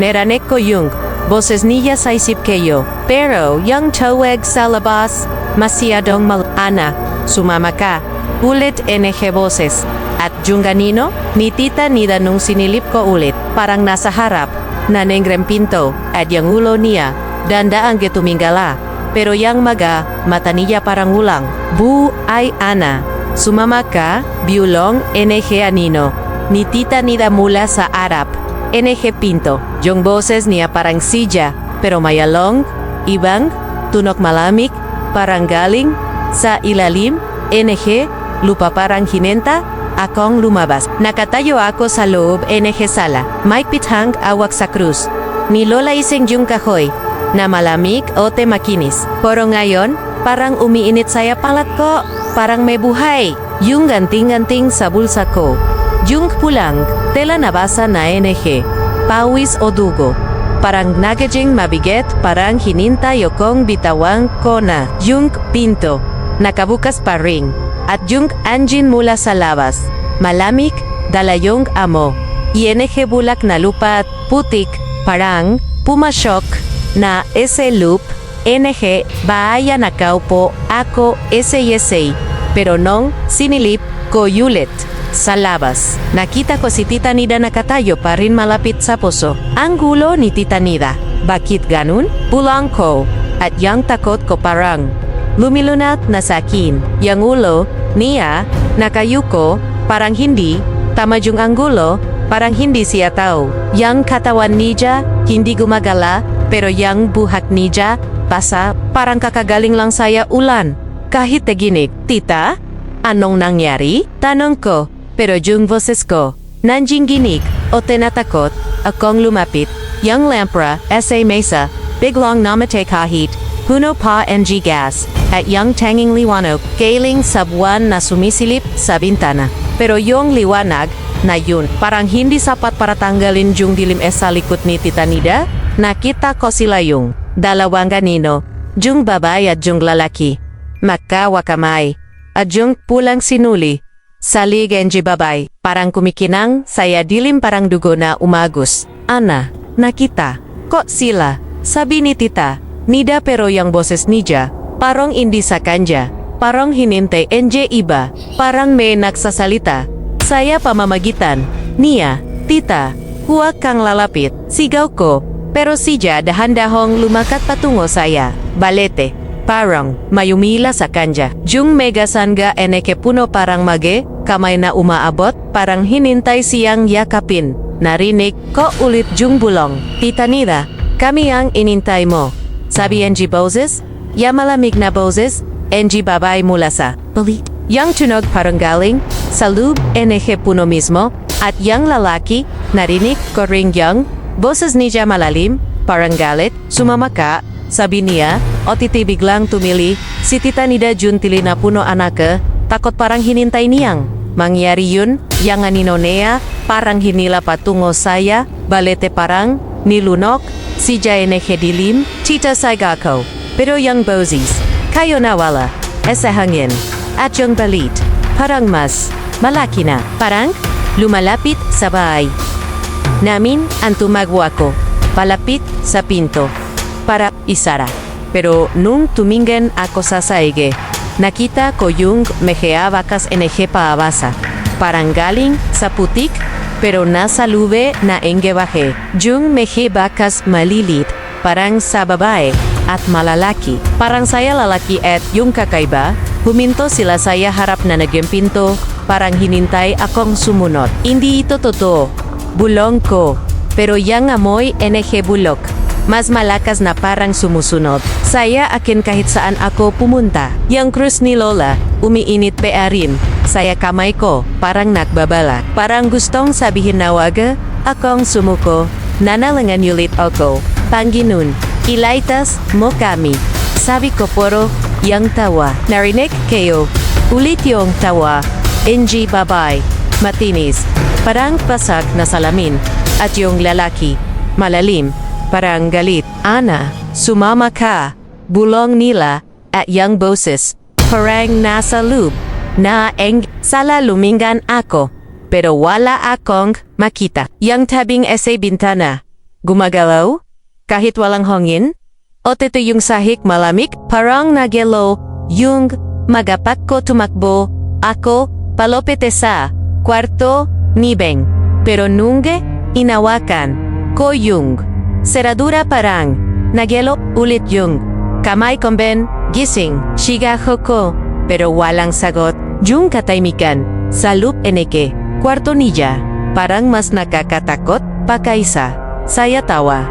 neranek ko yung boses niya sa isip kayo. Pero, yung tawag sa labas, masyadong Ana, sumama ka. Ulit NG boses. At yung ganino, ni Tita Nida nung sinilip ko ulit, parang nasa harap, na nengrem pinto, at yung ulo niya, danda ang getumingala. Pero yang maga, mata niya parang ulang. Bu ay Ana. Sumama ka, biulong, NG anino. Ni Tita Nida mula sa harap, NG pinto. Yung boses niya parang sija, pero mayalong, ibang, tunok malamig, parang galing, sa ilalim, NG, lupa parang hinenta. Akong lumabas. Nakatayo ako sa loob NG sala. May pithang awak sa krus. Ni Lola iseng yung kahoy, na malamig o te makinis. Pero ngayon, parang umiinit saya palat ko. Parang may buhay. Yung ganting-ganting sa bulsa ko. Yung pulang, tela nabasa na NG. Pawis o dugo. Parang nagajing mabiget, parang hinintay kong bitawang ko na. Yung pinto, nakabukas pa ring. At yung anjin mula sa labas. Malamig, dala yung amo. ING bulak na lupa at putik, parang pumasyok na ese loop. NG, baaya nakaupo, ako ese. Pero nung sinilip ko ulit sa labas. Nakita ko si Tita Nida nakatayo pa rin malapit sa puso. Ang gulo ni Tita Nida. Bakit ganun? Pulang ko. At yung takot ko parang lumilunat na sa akin. Yang ulo niya, nakayuko, parang hindi, tama yung anggulo, parang hindi siya tao. Yang katawan niya, hindi gumagala, pero yang buhak niya, basa, parang kakagaling lang saya ulan. Kahit teginig, Tita, anong nangyari? Tanong ko, pero yung boses ko, nanjing ginig, o tinatakot, akong lumapit, yang lampra, sa mesa, biglang namatay kahit, puno pa NG gas, at yung tanging liwanag, galing sa buwan na sumisilip sa bintana. Pero yung liwanag na yun, parang hindi sapat para tanggalin yung dilim sa likod ni Tita Nida. Nakita ko sila yung dalawang ganino, yung babae at yung lalaki. Magkawakamay, at yung pulang sinuli, Salig Enji babay. Parang kumikinang, saya dilim parang dugo na umagos. Ana, nakita. Kok sila? Sabi ni tita. Nida pero yang boses nija. Parang hindi sa kanya. Parang hinintay Enji iba. Parang may nagsasalita. Saya pamamagitan. Nia, tita, huwag kang lalapit. Sigaw ko. Pero siya dahan-dahong lumakat patungo saya. Balete. Parang mayumila sa kanya. Jung mega sangga eneke puno parang mage, kamay na umaabot, parang hinintay siyang yakapin. Narinig ko ulit Jung bulong. Tita Nida, kami ang inintay mo. Sabi Enji boses, ya malamig na boses, Enji babay mula sa balit. Yang tunog parang galing, sa loob eneke puno mismo, at yang lalaki, narinig ko ring yang, boses niya malalim, parang galit, sumama ka, sabi niya, o titi biglang tumili, si Tita Nida juntili na puno anake, takot parang hinintay niyang. Mangyari yun, yang anino nea, parang hinila patungo saya, balete parang, nilunok, si Jaenehe dilim, tita saigako. Pero yang bozis, kayo nawala, esa hangin, at yung balit, parang mas, malaki na, parang, lumalapit sa bahay. Namin ang tumagwa ko, palapit sa pinto, para isara. Pero nung tumingin ako sa saige, nakita ko yung mehea bakas enehe paabasa. Parang galing sa putik, pero nasa lube na enggebahe. Yung mehe bakas malilit, parang sa babae at malalaki. Parang saya lalaki at yung kakaiba, huminto sila saya harap na nagempinto, parang hinintay akong sumunod. Hindi ito totoo. Bulong ko, pero yang amoy enehe bulok. Mas malakas na parang sumusunod. Saya akin kahit saan ako pumunta. Yang krus ni Lola, umiinit pearin. Saya kamay ko, parang nakbabalak. Parang gustong sabihin na wag, akong sumuko. Nanalangan ulit ako. Panginoon, ilaitas mo kami. Sabi ko puro, yang tawa. Narinig kayo. Ulit yung tawa. Enji babay. Matinis. Parang pasak na salamin. At yung lalaki. Malalim. Parang galit. Ana, sumama ka. Bulong nila, at yang boses. Parang nasa loob. Sala lumingan ako. Pero wala akong makita. Yang tabing ese bintana. Gumagalaw? Kahit walang hangin? O tito yung sahik malamig? Parang nagelo. Yung magapak ko tumakbo. Ako, palopete sa kwarto, nibeng. Pero nungge, inawakan ko yung seradura parang, nagelo ulit yung kamay komben, gising, sigaho ko, pero walang sagot, yung katahimikan, sa loop eneke, kwarto niya, parang mas nakakatakot, pa kaysa, saya tawa.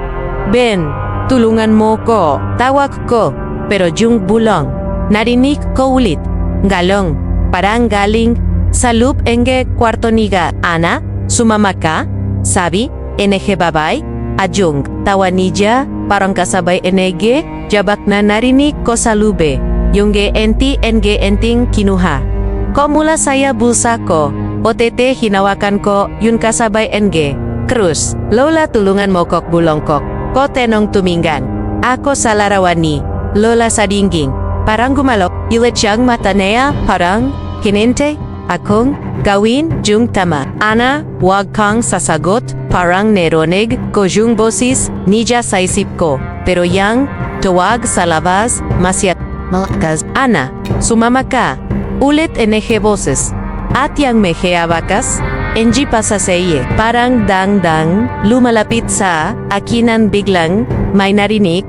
Ben, tulungan mo ko, tawag ko, pero yung bulong, narinig ko ulit, galong, parang galing, sa loop enge kwarto niga, Ana, sumama ka, sabi, enehe babay, Ajung, tawa niya, parang kasabay enege, jabak na narinig ko sa lube. Yung enting kinuha. Ko mula saya bulsa ko, o tete hinawakan ko, yun kasabay enge. Krus, Lola tulungan mo kok bulong kok. Ko tenong tuminggan. Ako sa larawan ni Lola sa dingging. Parang gumalok, ilit siyang mata niya, parang, kininte, akong, gawin, jung tama. Ana, wag kang sasagot, parang neronig, ko jung bosis, niya sa isip ko. Pero yang, tuwag sa labas, masyat, malakas. Ana, sumama ka. Ulit enehe boses. At yang mehea bakas, enji pasa sa iye. Parang dang-dang, lumalapit sa, akinan biglang, may narinig,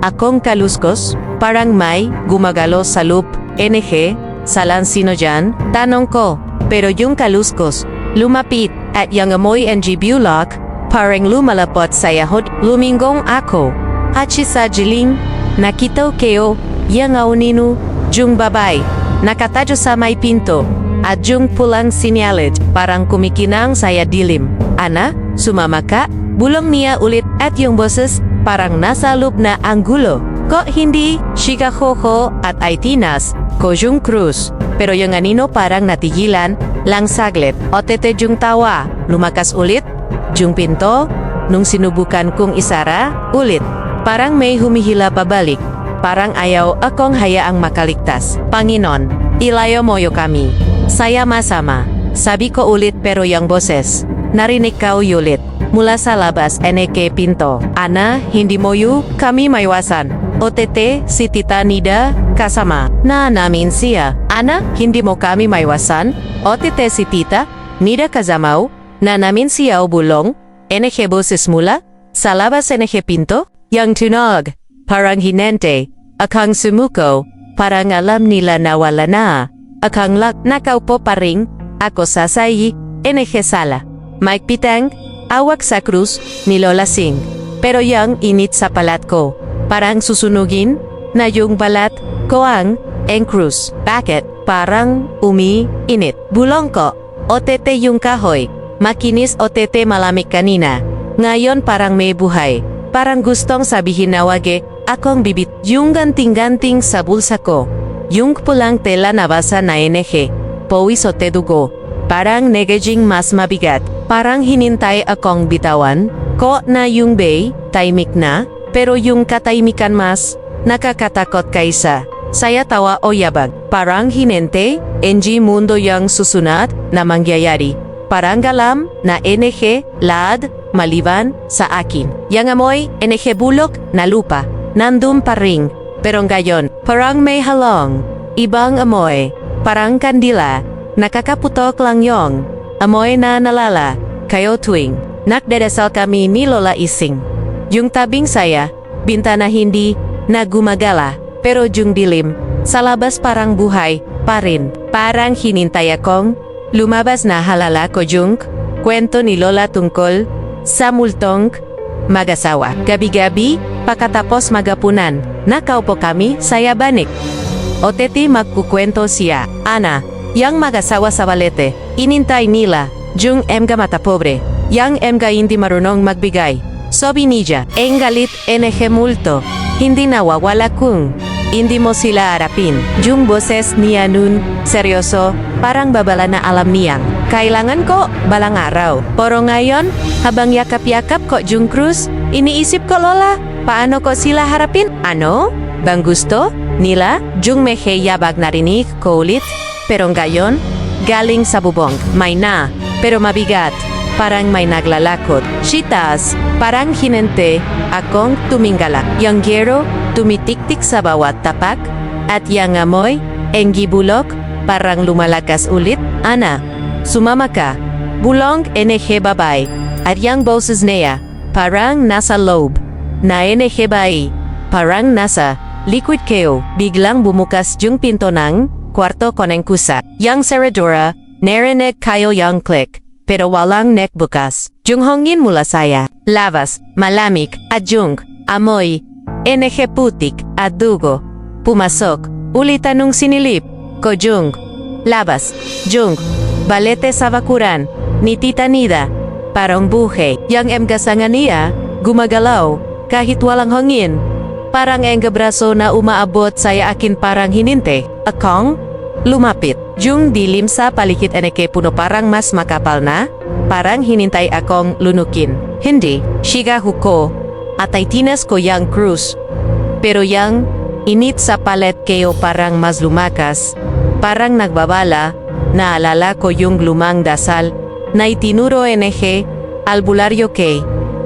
akong kaluskos, parang may, gumagalo sa loop, enehe, salan sino dyan, tanong ko. Pero yung kaluskos, lumapit, at yung amoy NG bulok, parang lumalapot sa yahod, lumingong ako. At sa jiling, nakita kayo, yung auninu, yung babay, nakatajo sa may pinto, at yung pulang sinyalit, parang kumikinang saya dilim. Ana, sumama ka, bulong niya ulit, at yung boses, parang nasa loob na anggulo. Ko hindi, shikahoho, at aitinas, ko yung krus. Pero yung anino parang natigilan, lang saglit, o tete yung tawa, lumakas ulit, yung pinto, nung sinubukan kong isara, ulit, parang may humihila pabalik, parang ayaw akong hayaang makaligtas. Panginoon, ilayo mo yo kami. Saya masama. Sabi ko ulit pero yung boses. Narinig ka ulit. Mula sa labas NK pinto. Ana, hindi mo kami maiwasan. OTT, si Tita Nida, kasama. Na namin siya. Ana, hindi mo kami maiwasan. OTT si Tita Nida kasama. Na namin siya bulong. NK boses mula. Sa labas NK pinto. Yang tunog. Parang hinente. Akang sumuko. Parang alam nila na wala na. Akang nakaupo pa ring. Ako sasayi. NK sala. Mike Pitang. Awak sa krus ni Lola Sing. Pero yang init sa palat ko. Parang susunugin na yung balat ko ang krus. Bakit? Parang init. Bulong ko. OTT yung kahoy. Makinis OTT malamig kanina. Ngayon parang may buhay. Parang gustong sabihin na wage akong bibit. Yung ganting-ganting sa bulsa ko. Yung pulang tela na basa na NG. Pawis o dugo. Parang negejing mas mabigat. Parang hinintay akong bitawan ko na yung bay, taimik na, pero yung katahimikan mas nakakatakot kaysa saya tawa o yabag. Parang hinente, NG mundo yang susunod na mangyayari. Parang galam na NG laad maliban sa akin. Yang amoy NG bulok na lupa, nandun pa ring, pero ngayon parang may halong. Ibang amoy, parang kandila, nakakaputok lang yung amoy na nalala kayo tuwing nakdadasal kami ni Lola Ising. Yung tabing saya, bintana hindi na gumagala, pero yung dilim, sa labas parang buhay pa rin. Parang hinintay akong lumabas na halala ko yung kwento ni Lola tungkol sa multong mag-asawa. Gabi-gabi, pagkatapos magapunan, nakaupo kami sa yabanik. OTT magkukwento siya. Ana, yang mag-asawa sa balete, inintay nila. Yung mga mata pobre, yang mga hindi marunong magbigay. Sabi niya, galit NG multo, hindi nawawala kung hindi mo sila harapin. Yung boses niya nun, seryoso, parang babala na alam niyang. Kailangan ko balang araw. Pero ngayon, habang yakap-yakap ko yung krus, iniisip ko Lola, paano ko sila harapin? Ano? Bang gusto nila? Yung mehe yabag narinig ko ulit, pero ngayon, galing sa bubong, may na. Pero mabigat, parang may naglalakot. Shitas, parang hinente, akong tumingala. Yang gero, tumitiktik sa bawat tapak, at yang amoy, gibulok, parang lumalakas ulit. Ana, sumama ka. Bulong NG babay, at yang boses niya, parang nasa loob. Na NG bay, parang nasa liquid keo. Biglang bumukas yung pinto ng kwarto ko ng kusa. Yang seradora, narinig kayo yung click, pero walang neck bukas. Yung hongin mula saya, labas, malamig, at yung amoy, NG putik, at dugo. Pumasok, ulit anong sinilip, ko yung labas, yung balete sa bakuran, ni Tita Nida, parang buhay. Yang emgasanga niya, gumagalaw, kahit walang hongin. Parang braso na umaabot saya akin parang hininte. Akong lumapit. Yung dilim sa palikid NG puno parang mas makapal na, parang hinintay akong lunukin. Hindi, siga huko, at ay tinas ko yang krus. Pero yang init sa palet keo parang mas lumakas, parang nagbabala, naalala ko yung lumang dasal, na itinuro NG, albularyo kay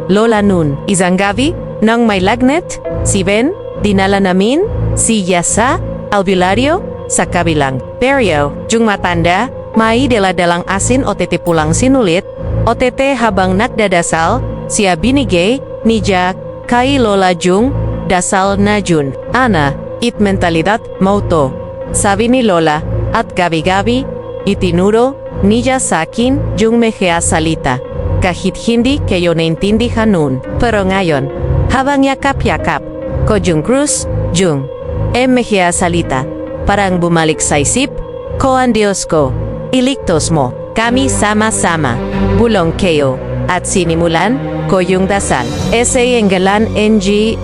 Lola nun. Isang gabi, nang may lagnet, si Ben, dinala namin, si Yasa, albularyo, sa kabilang peryo. Yung matanda, may dala-dalang asin OTT pulang sinulit, OTT habang nagdadasal, siya binigay, ni Jack, kay Lola Jung, dasal na Jun. Ana, it mentalidad moto. Sabi ni Lola, at gabi-gabi, itinuro, niya sa akin, yung mehea salita. Kahit hindi kayo naintindihan nun. Pero ngayon, habang yakap-yakap, ko yung krus, yung mehea salita. Parang bumalik sa isip, ko ang Diyos ko, iligtos mo, kami sama-sama, bulong kayo, at sinimulan ko yung dasal. Ese enggalan NG,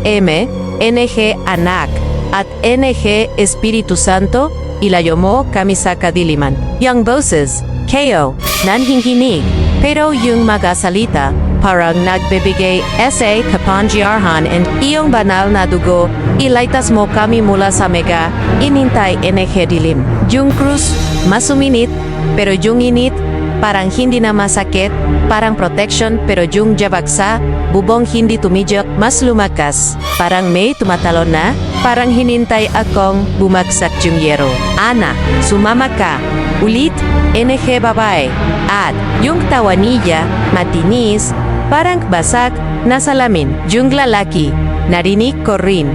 NG anak, at NG Espiritu Santo, ilayo mo kami sa kadiliman. Yang boses, kayo, nanhinghinig, pero yung magasalita, parang nagbibigay sa kapangyarihan and iyong banal na dugo, ilaitas mo kami mula sa mega, inintay enerhe dilim. Yung krus, masuminit, pero yung init, parang hindi na masakit, parang protection pero yung jabaksa, bubong hindi tumijok, mas lumakas. Parang may tumatalon na, parang hinintay akong bumagsak yung yero. Ana, sumama ka. Ulit, enerhe babae. At yung tawa niya, matinis, parang basag na salamin. Yung lalaki, narinig ko rin.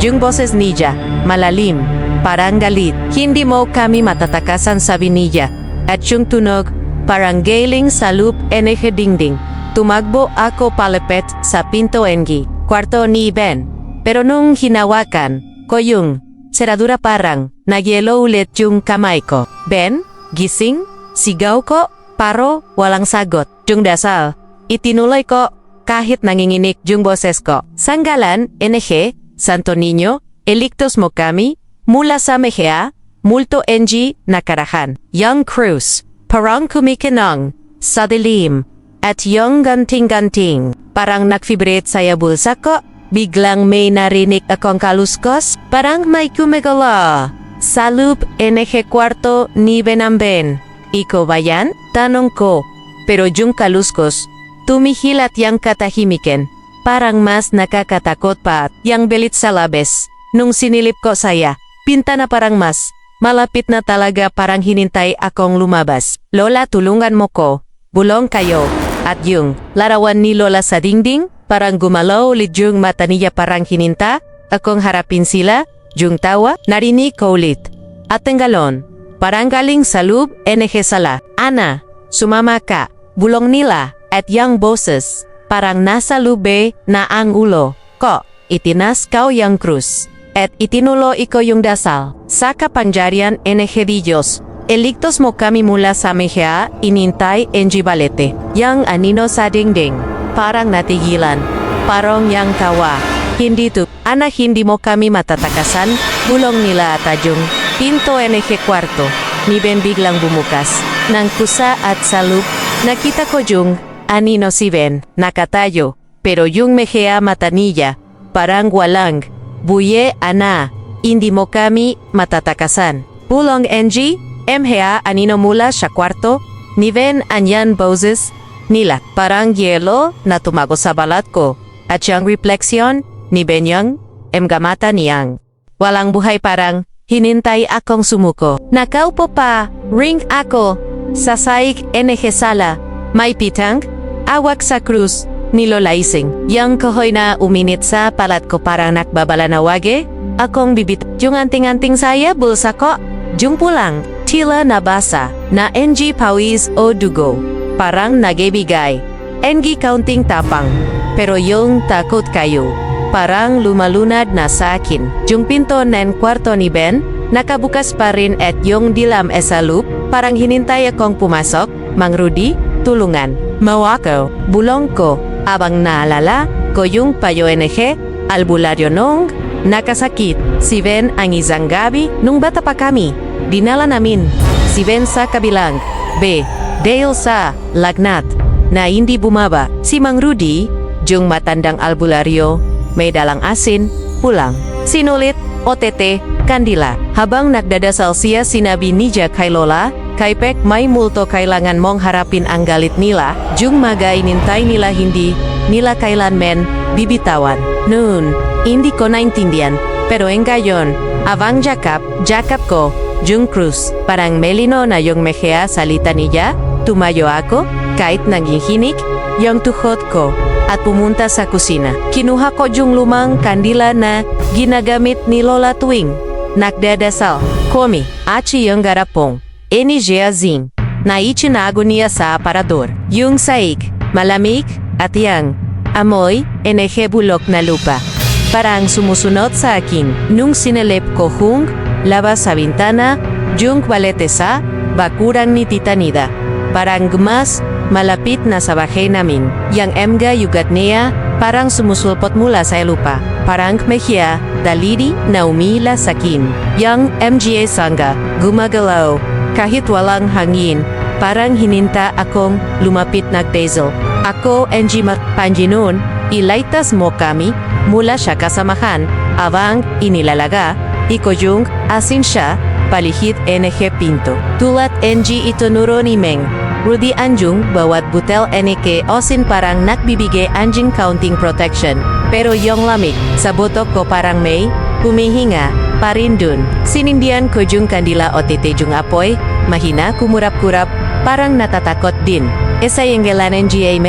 Yung boses niya, malalim, parang galit. Hindi mo kami matatakasan, sabi niya. At yung tunog, parang galing sa loop enerhe dingding. Tumakbo ako palapit sa pinto engi, kwarto ni Ben. Pero nung hinawakan ko yung seradura parang nagyelo ulit yung kamay ko. Ben, gising, sigaw ko, paro, walang sagot. Yung dasal, itinuloy ko kahit nanginginig yung boses ko. Sanggalan, enerhe, Santo Niño, eliktos mo kami, mula sa mehea, multo engi nakarahan. Young Cruz. Parang kumikinang sa dilim at yung ganting-ganting. Parang nag-vibrate sa bulsa ko. Biglang may narinig akong kaluskos. Parang may kumigala. Sa loop enerhe kwarto ni Benamben. Ikaw ba yan? Tanong ko. Pero yung kaluskos, tumihil at yung katahimikin. Parang mas nakakatakot pa at yung belit sa labes. Nung sinilip ko saya, pinta na parang mas malapit na talaga, parang hinintay akong lumabas. Lola, tulungan mo ko. Bulong kayo. At yung larawan ni Lola sa dingding, parang gumalaw ulit yung mata niya, parang hininta akong harapin sila. Yung tawa, narinig ko ulit. At tenggalon, parang galing sa loob, enerhe sala. Ana, sumama ka. Bulong nila. At yung boses, parang nasa lube na ang ulo ko. Itinas kau yung krus. At itinulo iko yung dasal. Sa kapangyarihan enerhe di Diyos, eliktos mo kami mula sa mehea, inintay enji balete. Yang anino sa dingding, parang natigilan. Parang yang tawa. Hindi to, ana hindi mo kami matatakasan, bulong nila at yung pinto enerhe kwarto. Ni Ben biglang bumukas. Nang kusa at sa loop, nakita ko yung anino si Ben, nakatayo. Pero yung mehea mata niya, parang walang. Buye, ana, hindi mo kami matatakasan. Bulong enji, mha anino mula sa kwarto, ni Ben anyan boses nila. Parang yelo na tumago sa balat ko. At yung refleksyon, ni Ben yung gamata niyang. Walang buhay, parang hinintay akong sumuko. Nakaupo pa, ring ako, sa saik enerhe sala, may pitang, awak sa krus, ni Lola Ising. Yang kahoy na uminit sa palat ko, parang nakbabala na wage. Akong bibit. Yung anting-anting saya, bulsa ko. Yung pulang, tila nabasa, na NG pawis o dugo. Parang nagibigay. NG counting tapang. Pero yung takot kayo, parang lumalunad na sa akin. Yung pinto ng kwarto ni Ben, nakabukas pa rin at yung dilam sa loop, parang hinintay akong pumasok. Mang Rudy, tulungan. Mawako, bulong ko. Abang naalala ko yung payo enerhe, albularyo nung nakasakit. Si Ben ang isang gabi nung bata pa kami. Dinala namin si Ben sa kabilang B. Dale sa lagnat na hindi bumaba. Si Mang Rudy, yung matandang albularyo, may dalang asin, pulang. Sinulit, OTT, kandila. Habang nagdadasal siya, sinabi niya kay Lola, kay Pek, may multo, kailangan mong harapin ang galit nila. Yung maga inintay nila, hindi nila kailanman bibitawan. Noon, hindi ko naintindihan. Pero ngayon, abang jakap ko, yung krus, parang melino na yung mehea salita niya. Tumayo ako, kahit nangihinig, yung tuhod ko, at pumunta sa kusina. Kinuha ko yung lumang kandila na ginagamit ni Lola tuwing nagdadasal. Komi, achi yung garapong. Energia zing, na itinago niya sa aparador. Yung saik, malamig, at yang amoy, enerhe bulok na lupa. Parang sumusunod sa akin. Nung sinelip ko hung labas sa bintana, yung balete sa bakuran ni Tita Nida. Parang gumas, malapit na sa bahay namin. Yang emga yugat niya, parang sumusulpot mula sa lupa. Parang mehia, daliri na umila sa akin. Yang MGA sangga, gumagalaw. Kahit walang hangin, parang hininta akong lumapit na basil. Ako NG Panjinun, ilaitas mo kami, mula siya kasamahan, abang inilalaga, iko yung asin siya, palihit NG Pinto. Tulat NG itunuro ni Meng. Rudy Anjung bawat butel NK osin parang nagbibigay anjing counting protection. Pero yung lamig, sa botok ko parang may humihinga pa rin dun. Sinindihan ko yung kandila o titejung apoy, mahina kumurap-kurap, parang natatakot din. Esa yung gelanan GM,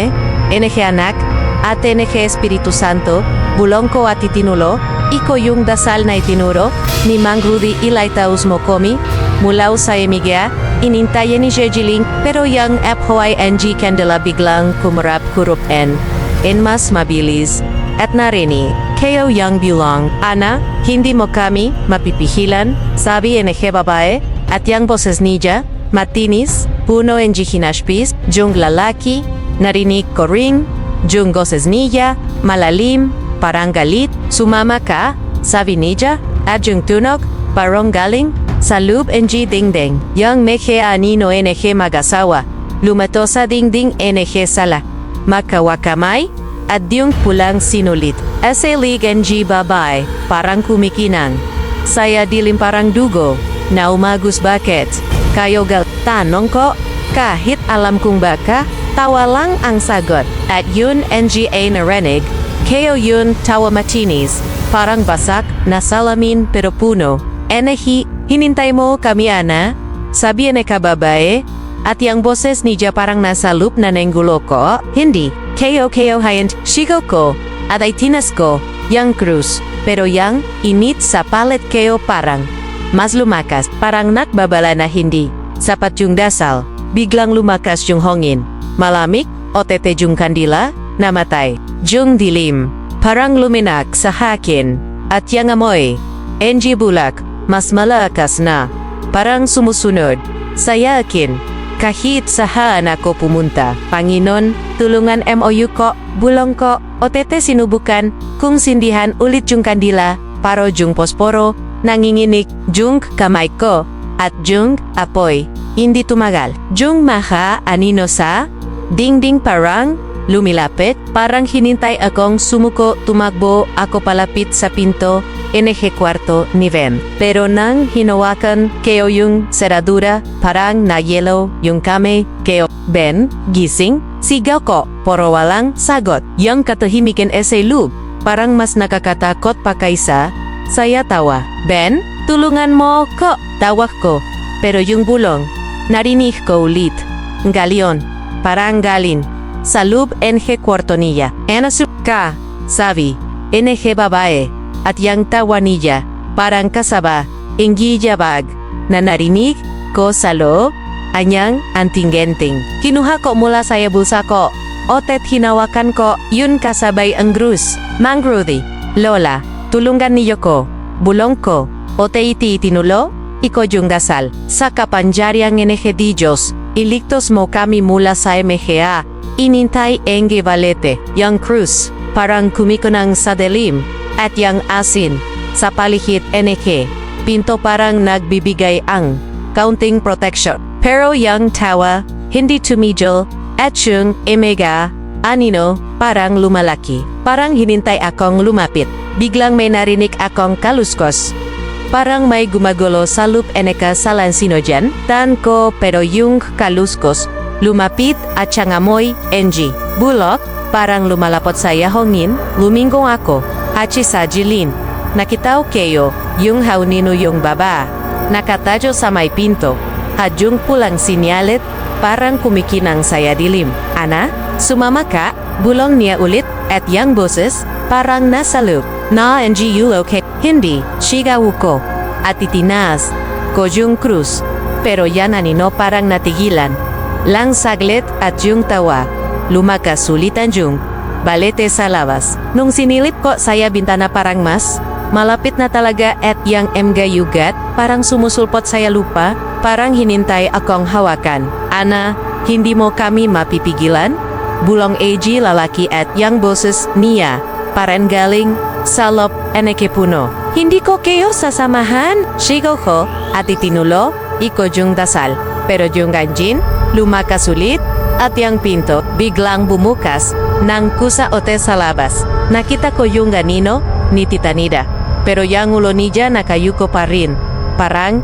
NG anak, at NG Espiritu Santo, bulong ko at itinulo, iko yung dasal na itinuro, ni Mang Rudy ilaitaus mo komi, mula sa emiga, inintayan ni Jejiling, pero yung FYNG kandila biglang kumurap-kurup en mas mabilis, at narini, kayo yung bilang, Ana, hindi mo kami mapipihilan, sabi NG babae, at yung boses niya, matinis, puno NG hinashpis, yung lalaki, narinig ko ring, yung boses niya, malalim, parang galit, sumama ka, sabi niya, at yung tunog, parang galing, sa loob NG dingding, yung mekhe anino NG magasawa, lumato sa dingding NG sala, makawakamay, at yung pulang sinulit. Asa lig NG babay, parang kumikinang. Saya dilim parang dugo, na umagus bakit? Kayo tanong ko, kahit alam kong baka, tawa lang ang sagot. At yun NGA narinig, kayo yun tawa matinis, parang basak na salamin pero puno. Enehi, hinintay mo kami Ana? Sabi ka babae, at yung boses niya parang nasa loop na nenggulo ko, hindi. Kayo hayant, shigo ko, at ay tinas ko, yang krus, pero yang init sa palet kayo parang mas lumakas, parang nakbabala na hindi. Sapat yung dasal, biglang lumakas yung hongin. Malamig, o tete yung kandila, namatay. Yung dilim, parang luminak sa hakin, at yang amoy, NG bulak, mas malakas na, parang sumusunod. Saya akin, kahit sahaan ako pumunta, Panginoon, tulungan MOU ko, bulong ko, o tete sinubukan, kung sindihan ulit yung kandila, paro yung posporo, nanginginig, yung kamay ko, at yung apoy, hindi tumagal. Yung maha anino sa, dingding parang, lumilapit, parang hinintay akong sumuko, tumakbo, ako palapit sa pinto, NG kwarto ni Ben. Pero nang hinawakan kayo yung seradura, parang na-yellow yung kame, kayo, Ben, gising, sigaw ko, pero walang sagot. Yung katahimikin essay loop, parang mas nakakatakot pa kaysa, saya tawa. Ben, tulungan mo ko, tawag ko. Pero yung bulong, narinig ko ulit. Galion, parang galin. Sa loob NG kwarto niya. Enasup ka, sabi, NG babae. At yang tawa niya, parang kasaba, inggi jabag, na narinig ko sa loob, anyang antinggenting. Kinuha ko mula sa bulsa ko, otet hinawakan ko, yun kasabay ang grus. Mang Rudy, Lola, tulungan niyo ko, bulong ko, ote iti itinulo, iko yung dasal. Sa kapanjaryang NG di Diyos, iligtos mo kami mula sa MGA, inintay NG Valete, yang cruz, parang kumikunang sa dilim, at yang asin, sa palihit NG, pinto parang nagbibigay ang counting protection. Pero yang tawa, hindi tumigil, at yung emega, anino, parang lumalaki. Parang hinintay akong lumapit. Biglang may narinig akong kaluskos. Parang may gumagulo sa loop NG sa lansino dyan. Tan ko pero yung kaluskos, lumapit at siyang NG. Bulok, parang lumalapot sa yahongin, lumingkong ako. Hachi sa Jilin, nakitaw kayo, yung haunino yung baba, nakatajo sa may pinto, hadyong pulang sinyalit, parang kumikinang saya dilim. Ana, sumama ka, bulong niya ulit, at yang boses, parang nasa loop, na NGU okay, hindi, shigaw ko, at itinaas, ko yung krus, pero yan anino parang natigilan, lang saglit at yung tawa, lumakas sulitan yung, balete sa labas. Nung sinilip ko saya bintana parang mas, malapit na talaga at yang mga yugat, parang sumusulpot saya lupa, parang hinintay akong hawakan. Ana, hindi mo kami mapipigilan? Bulong AG lalaki at yang boses niya, parang galing, salop, NG puno. Hindi ko kayo sasamahan, sigaw ko, at itinulo, iko yung dasal. Pero yung ganjin, lumakas ulit, At yung pinto, biglang bumukas, nang kusa ote sa labas. Nakita ko yung ganino, ni Tita Nida. Pero yung ulo niya nakayuko pa rin. Parang,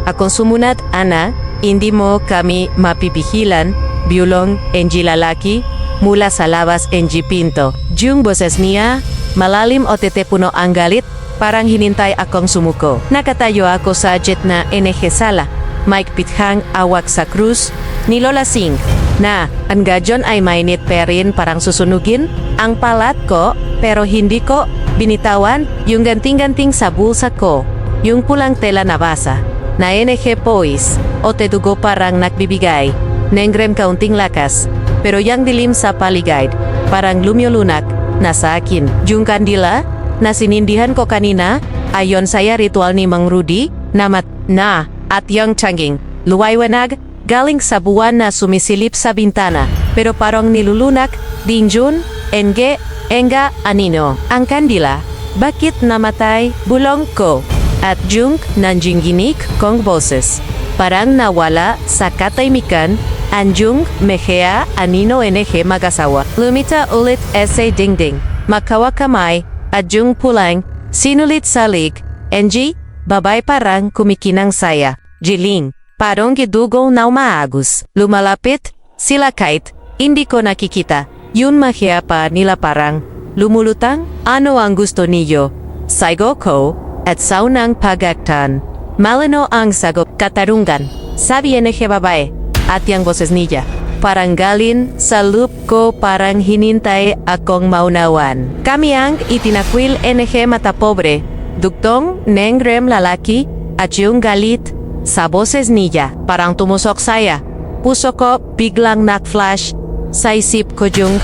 akong sumunat, Ana, hindi mo kami mapipigilan, biulong, enji lalaki, mula sa labas enji pinto. Yung boses niya, malalim o puno ang galit, parang hinintay akong sumuko. Nakatayo ako sa gitna NG sala. Mike Pithang awak sa krus, ni Lola Singh, na ang gadyon ay mainit pa rin parang susunugin ang palat ko, pero hindi ko binitawan yung ganting-ganting sa bulsa ko, yung pulang tela na basa, na NG pois, o dugo parang nagbibigay, nengrem kaunting lakas, pero yang dilim sa paligid, parang lumiulunak, na sa akin, yung kandila, na sinindihan ko kanina, ayon saya ritual ni Mang Rudy, at yung tanging, luwaywanag, galing sa buwan na sumisilip sa bintana, pero parang nilulunak, dinjun, enga, anino. Ang kandila, bakit namatay, bulong ko, at yung nanjinginik kong boses. Parang nawala sa katahimikan, anjung, mehea, anino NG mag-asawa. Lumita ulit essay dingding, makawa kamay, at yung pulang, sinulit salig, NG, babay parang kumikinang saya. Jiling, parang gidugo na umaagos. Lumalapit, sila kahit, hindi ko nakikita. Yun mahiya pa nila parang, lumulutang, ano ang gusto niyo? Saigo ko, at saunang pagaktan. Malino ang sagot, katarungan. Sabi NG babae, at yung boses niya. Parang galin, sa loop ko parang hinintay akong maunawan. Kami ang itinakwil NG mata pobre. Duktong, nengrem lalaki, at yung galit, sa boses niya, parang tumusok saya. Puso ko, biglang nak-flash, sa isip ko yung,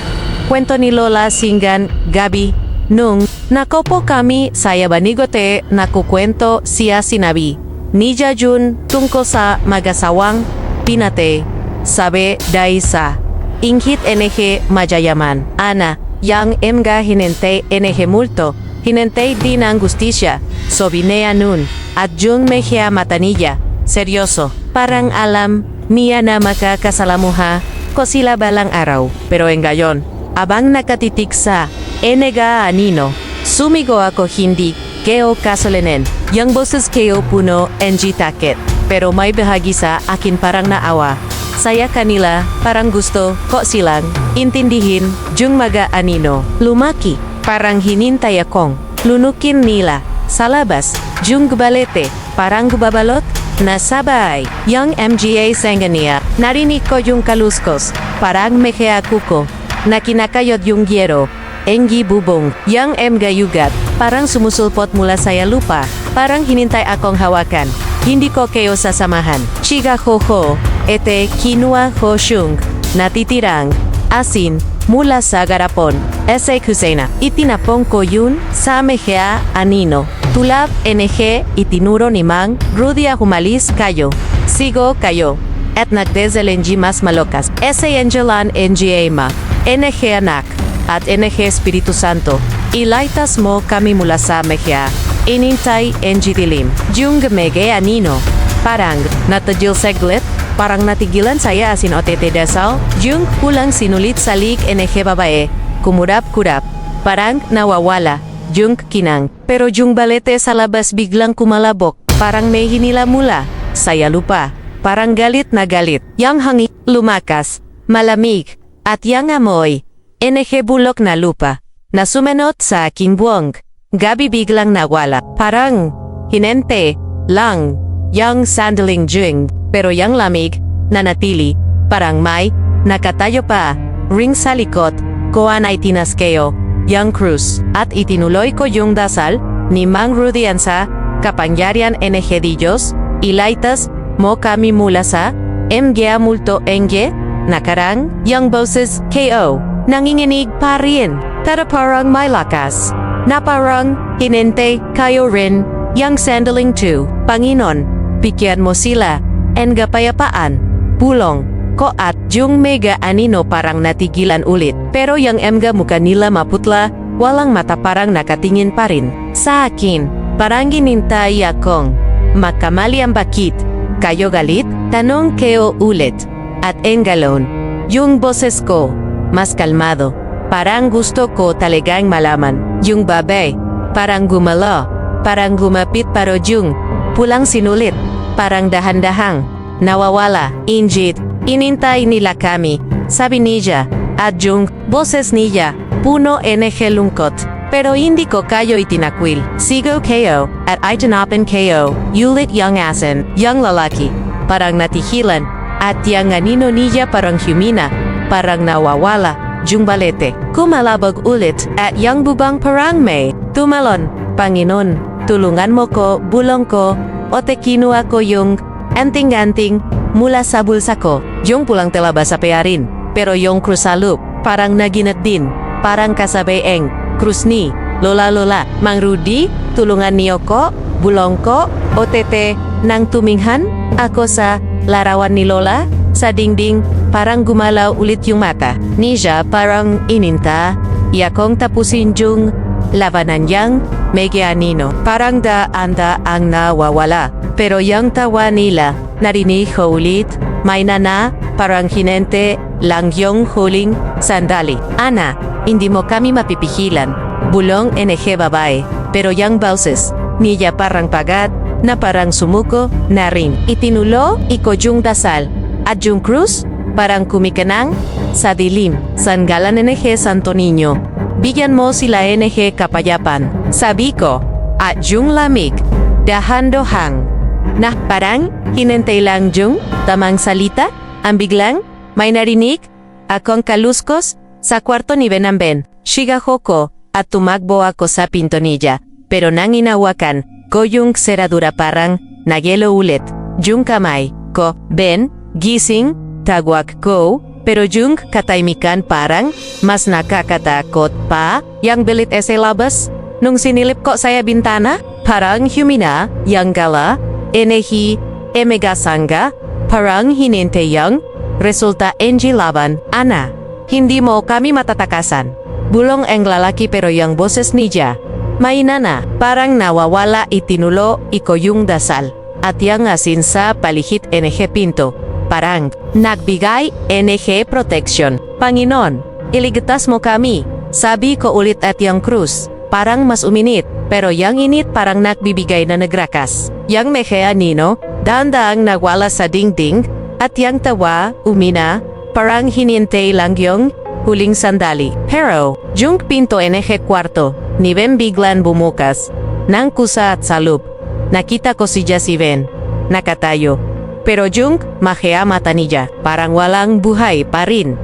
kwento ni Lola Singgan, gabi, nung, nakopo kami, saya banigote, nakukwento siya sinabi. Niya Jun, tungkol sa mag-asawang, pinate, sabi, daisa. Inghit NG majayaman. Ana, yang emga hinente NG multo, hinintay din ang gustisya, so binea nun, at yung mehia matanilla, seryoso, parang alam, niya na makakasalamuha, ko sila balang araw, pero engayon, abang nakatitik sa, enega anino, sumigo ako hindi, keo kasolenen, yung boses keo puno, NG takit, pero may bahagi sa akin parang naawa, saya kanila, parang gusto, ko silang, intindihin, yung maga anino, lumaki. Parang hinintay akong, lunukin nila, sa labas, yung gubalete, parang gubabalot, nasabay, yung MGA Sangania, narinig ko yung kaluskos, parang mehea kuko, na kinakayod yung gyero, engi bubong, yung gayugat, parang sumusulpot mula sa lupa, parang hinintay akong hawakan, hindi ko kayo sasamahan, chiga ho, ete kinua ho shung, natitirang, asin, mula sa garapon, ese kusena, itinapong ko yun sa mehea anino. Tulab NG itinuro ni Mang, Rudy humalis kayo. Sigo kayo. At nagdesel NG mas malokas. Ese Angelan NG Ema, NG anak, at NG Espiritu Santo. Ilaitas mo kami mula sa mehea. Inintay NG dilim. Yung mege anino. Parang, natadil seglit, parang natigilan saya asin otete dasal, yung kulang sinulit salik NG babae, kumurap-kurap, parang nawawala, yung kinang. Pero yung balete sa labas biglang kumalabok, parang may hinila mula, saya lupa, parang galit na galit. Yang hangin, lumakas, malamig, at yang amoy, NG bulok na lupa, na sumenot sa aking buwang. Gabi biglang nawala, parang, hinente, lang, yang sandaling jing, pero yang lamig, nanatili, parang may, nakatayo pa, ring sa likod, koan ay tinaskeo, yang krus, at itinuloy ko yung dasal, ni Mang Rudy sa, kapangyarihan NG Diyos, ilaitas, mo kami mula sa, mga multo NG, nakarang, yang boses, KO, nanginginig pa rin, pero parang may lakas, na parang, hinente, kayo rin, yang sandaling 2, Panginoon, bigyan mo sila, enga payapaan, pulong, ko at yung mega anino parang natigilan ulit. Pero yung emga muka nila maputla, walang mata parang nakatingin pa rin. Sa akin, parang ginintay akong, makamali ang bakit, kayo galit, tanong keo ulit, at engalon, Yung boses ko, mas kalmado. Parang gusto ko talagang malaman. Yung babe, parang gumala. Parang gumapit pero yung pulang sinulit. Parang dahan-dahang. Nawawala. Injit. Inintay nila kami. Sabi niya. At yung boses niya, puno NG lungkot. Pero hindi ko kayo itinakwil. Sigo kayo, at itinapin kayo. Ulit yung asin, yung lalaki. Parang natihilan. At yung anino niya parang humina. Parang nawawala. Yung balete. Kumalabog ulit. At yung bubang parang may tumalon. Panginoon, tulungan mo ko, bulong ko, o te kinuha ko yung anting-anting mula sa bulsa ko. Yung pulang telaba sa pearin. Pero yung krusalup, parang naginat din. Parang kasabayeng, krus ni, lola-lola. Mang Rudy, tulungan niyo ko, bulong ko, o tete, nang tuminghan, ako sa larawan ni Lola, sa dingding, parang gumalaw ulit yung mata. Niya parang ininta, yakong tapusin yung labanan yang megianino. Parang anda ang nawawala. Pero yung tawa nila, narinig ko ulit, may nana, parang hinente, lang yung huling sandali. Ana, hindi mo kami mapipigilan. Bulong NG babae. Pero yung boses, niya parang pagat, na parang sumuko, na rin. Itinulo, iko yung dasal. At yung krus, parang kumikanang, sa dilim. Sanggalan NG Santo Niño. Bigyan mo sila NG kapayapan. Sabi ko, at yung lamig, dahan-dohang. Nah parang, hinintay lang yung tamang salita, ang biglang, may narinig, akong kaluskos, sa kwarto ni Benamben. Sigaho ko, at tumakbo ako sa pinto niya. Pero nang inawakan, ko yung seradura parang, nagyelo ulit. Yung kamay, ko, Ben, gising, tagwag ko, pero yung kataymikan parang, mas nakakatakot pa, yang bilit ese labas, nung sinilip ko saya bintana, parang humina, yang gala, enehi, emegasanga, parang hininte yang, resulta NG laban, Ana, hindi mo kami matatakasan. Bulong ang lalaki pero yung boses niya, may nana, parang nawawala itinulo iko yung dasal. At yung asin sa palihit NG pinto, parang nagbigay NG protection. Panginoon, iligtas mo kami. Sabi ko ulit at yung krus, parang mas uminit, pero yung init parang nagbibigay na nagrakas. Yung meheanino, dahan-dahang nagwala sa dingding, at yung tawa, umina, parang hinintay lang yung huling sandali. Pero, yung pinto NG kwarto, ni Ben biglan bumukas, nang kusa at salup. Nakita ko si Ben, nakatayo. Pero yung mahea mata niya, parang walang buhay pa rin.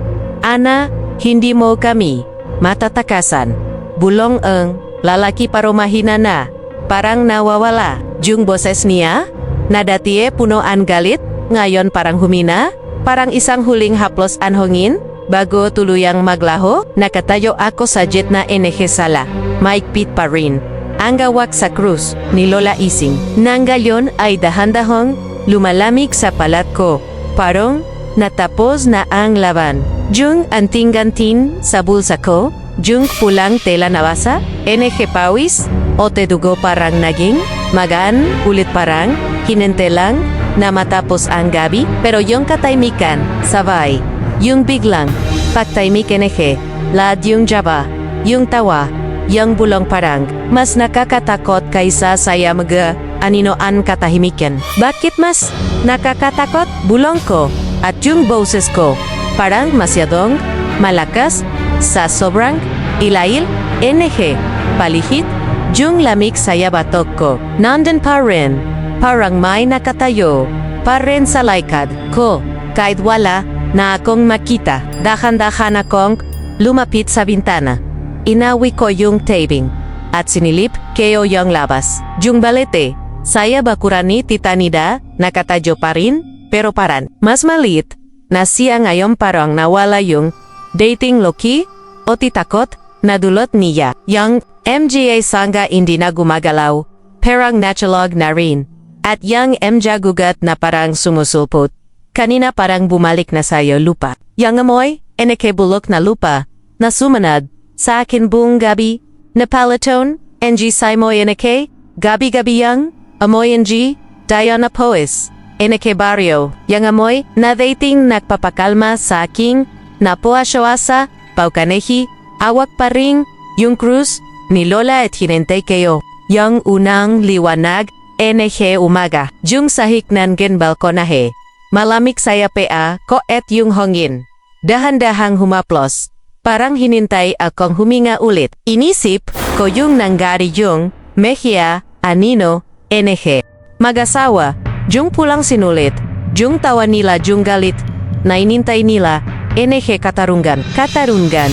Ana, hindi mo kami matatakasan. Bulong ang lalaki pero mahina na, parang nawawala. Yung boses niya, na dati puno ang galit, ngayon parang humina, parang isang huling haplos anhongin. Bago tuluyang maglaho, nakatayo ako sa jet na NG sala. Maigpit pa rin. Ang gawak sa krus ni Lola Ising. Nang gayon ay dahan-dahang lumalamig sa palat ko. Parang natapos na ang laban. Yung anting-anting sa bulsa ko, yung pulang tela na basa, NG pawis, o te dugo parang naging, magaan, ulit parang, hinente lang, na matapos ang gabi, pero yung kataymikan, sabay, yung biglang, pagtaymik NG, lahat yung jaba, yung tawa, yung bulong parang, mas nakakatakot kaysa saya mga aninoan katahimikan. Bakit mas nakakatakot? Bulong ko, at yung boses ko, parang masyadong malakas, sa sobrang ilail, NG, palihit, yung lamig saya batok ko, nandun pa rin, parang may nakatayo, pa rin sa laikad ko, kahit wala na akong makita, dahan-dahan akong lumapit sa bintana. Inawi ko yung taping, at sinilip kayo yung labas. Yung balete, saya bakurani titanida, nakatayo pa rin, pero paran, mas maliit, na siya ngayon parang nawala yung dating loki, o titakot, na dulot niya. Yung MGA sangga hindi na gumagalaw, perang naturalog na rin. At yung MJ gugat na parang sumusulpot. Kanina parang bumalik na sayo lupa. Yung amoy, NG bulok na lupa, na sumanad, sa akin buong gabi, na palatone, NG Simoy NG, gabi-gabi yung, amoy NG, Diana Poes, NK Barrio, yang amoy na dating nagpapakalma sa aking napoasyoasa, paukanehi, awak pa ring, yung krus, ni Lola at hinintay kayo. Yang unang liwanag, NG umaga, yung sahik ng balkonahe. Malamig saya pa ko et yung hongin. Dahan-dahang humaplos. Parang hinintay akong huminga ulit. Inisip ko yung nangyari yung Mejia, Anino, NG. Mag-asawa, yung pulang sinulit, yung tawa nila yung galit, na inintay nila, NG katarungan,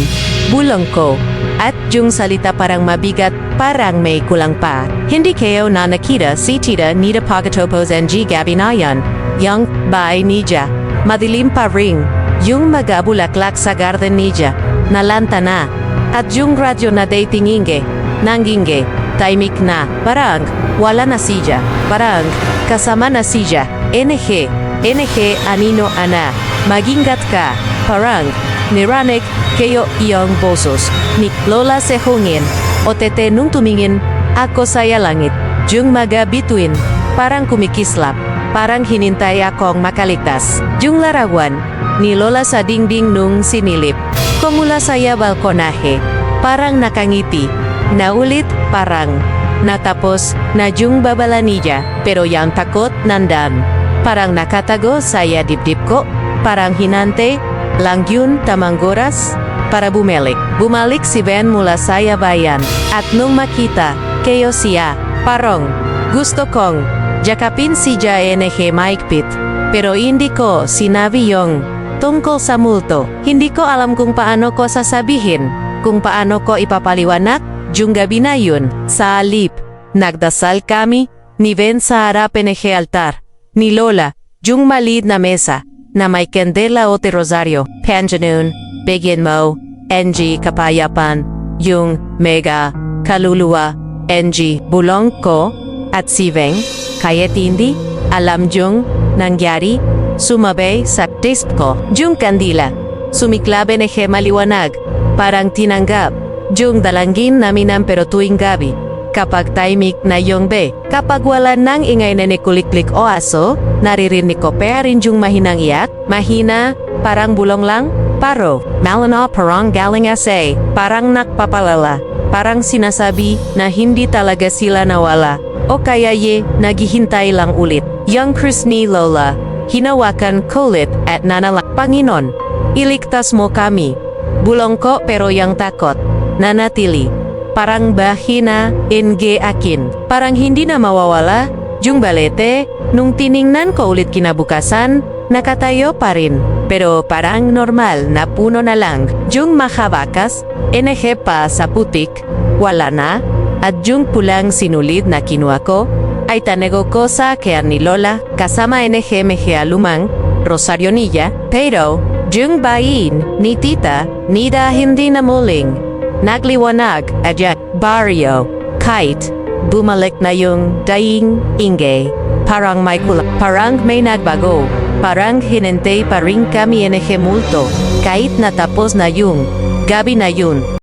bulong ko, at yung salita parang mabigat, parang may kulang pa. Hindi kayo na nakita si Tita Nita Pagatopos NG Gabinayan, yung bahay niya, madilim pa ring, yung magabulaklak sa garden niya, nalanta na, at yung radyo na dating inge, nanginge, taimik na, parang wala na siya, parang kasama na siya, NG, Anino Ana, magingat ka, parang niranig kayo iyong bosos, ni Lola Sehongin, o tete nung tumingin, ako saya langit, yung magabituin, parang kumikislap, parang hinintay akong makaligtas, yung larawan, ni Lola sa dingding nung sinilip, kumula saya balkonahe, parang nakangiti, naulit parang, natapos na yung babala niya, pero yang takot nandam, parang nakatago saya dibdib ko, parang hinante, lang yun tamang oras, para bumalik. Bumalik si Ben mula saya bayan, at nung makita, kayo siya, parang, gusto kong, jakapin si NG maikpit, pero hindi ko sinabi yung, tungkol sa multo. Hindi ko alam kung paano ko sasabihin, kung paano ko ipapaliwanag, yung gabi na yun, sa alip, nagdasal kami, ni Ben sa harap NG altar, ni Lola, yung maliit na mesa, na may kandela o rosaryo, Panjanoon, bigyan mo, NG kapayapan, yung mega, kaluluwa, NG bulong ko, at si Veng, kahit hindi, alam yung nangyari, sumabay sa taste ko, yung kandila, sumiklab NG maliwanag, parang tinanggap, yung dalangin namin pero tuwing gabi, kapag taimik na yung be, kapag wala nang ingay na nikuliklik o aso, naririnig ko pa rin yung mahinang iyak, mahina, parang bulong lang, paro, malano parang galing asa, parang nakpapalala, parang sinasabi na hindi talaga sila nawala, o kaya naghihintay lang ulit. Young Chris ni Lola, hinawakan kulit at nanalak, Panginoon, iligtas mo kami. Bulong ko pero yang takot, nanatili. Parang bahina, NG akin. Parang hindi na mawawala, yung balete, nung tiningnan ko ulit kinabukasan, nakatayo pa rin. Pero parang normal na puno na lang, yung makabakas, NG pa sa putik, wala na, at yung pulang sinulid na kinuha ko, ay tanego ko sa kaya ni Lola, kasama NG Mejia Lumang, Rosario Nilla, pero, yung bayin, ni Tita, nida hindi na muling. Nagliwanag, ajak, barrio, kahit, bumalik na yung daing ingay, parang may kulang, parang may nagbago, parang hinintay pa rin kami NG multo, kahit natapos na yung gabi na yun.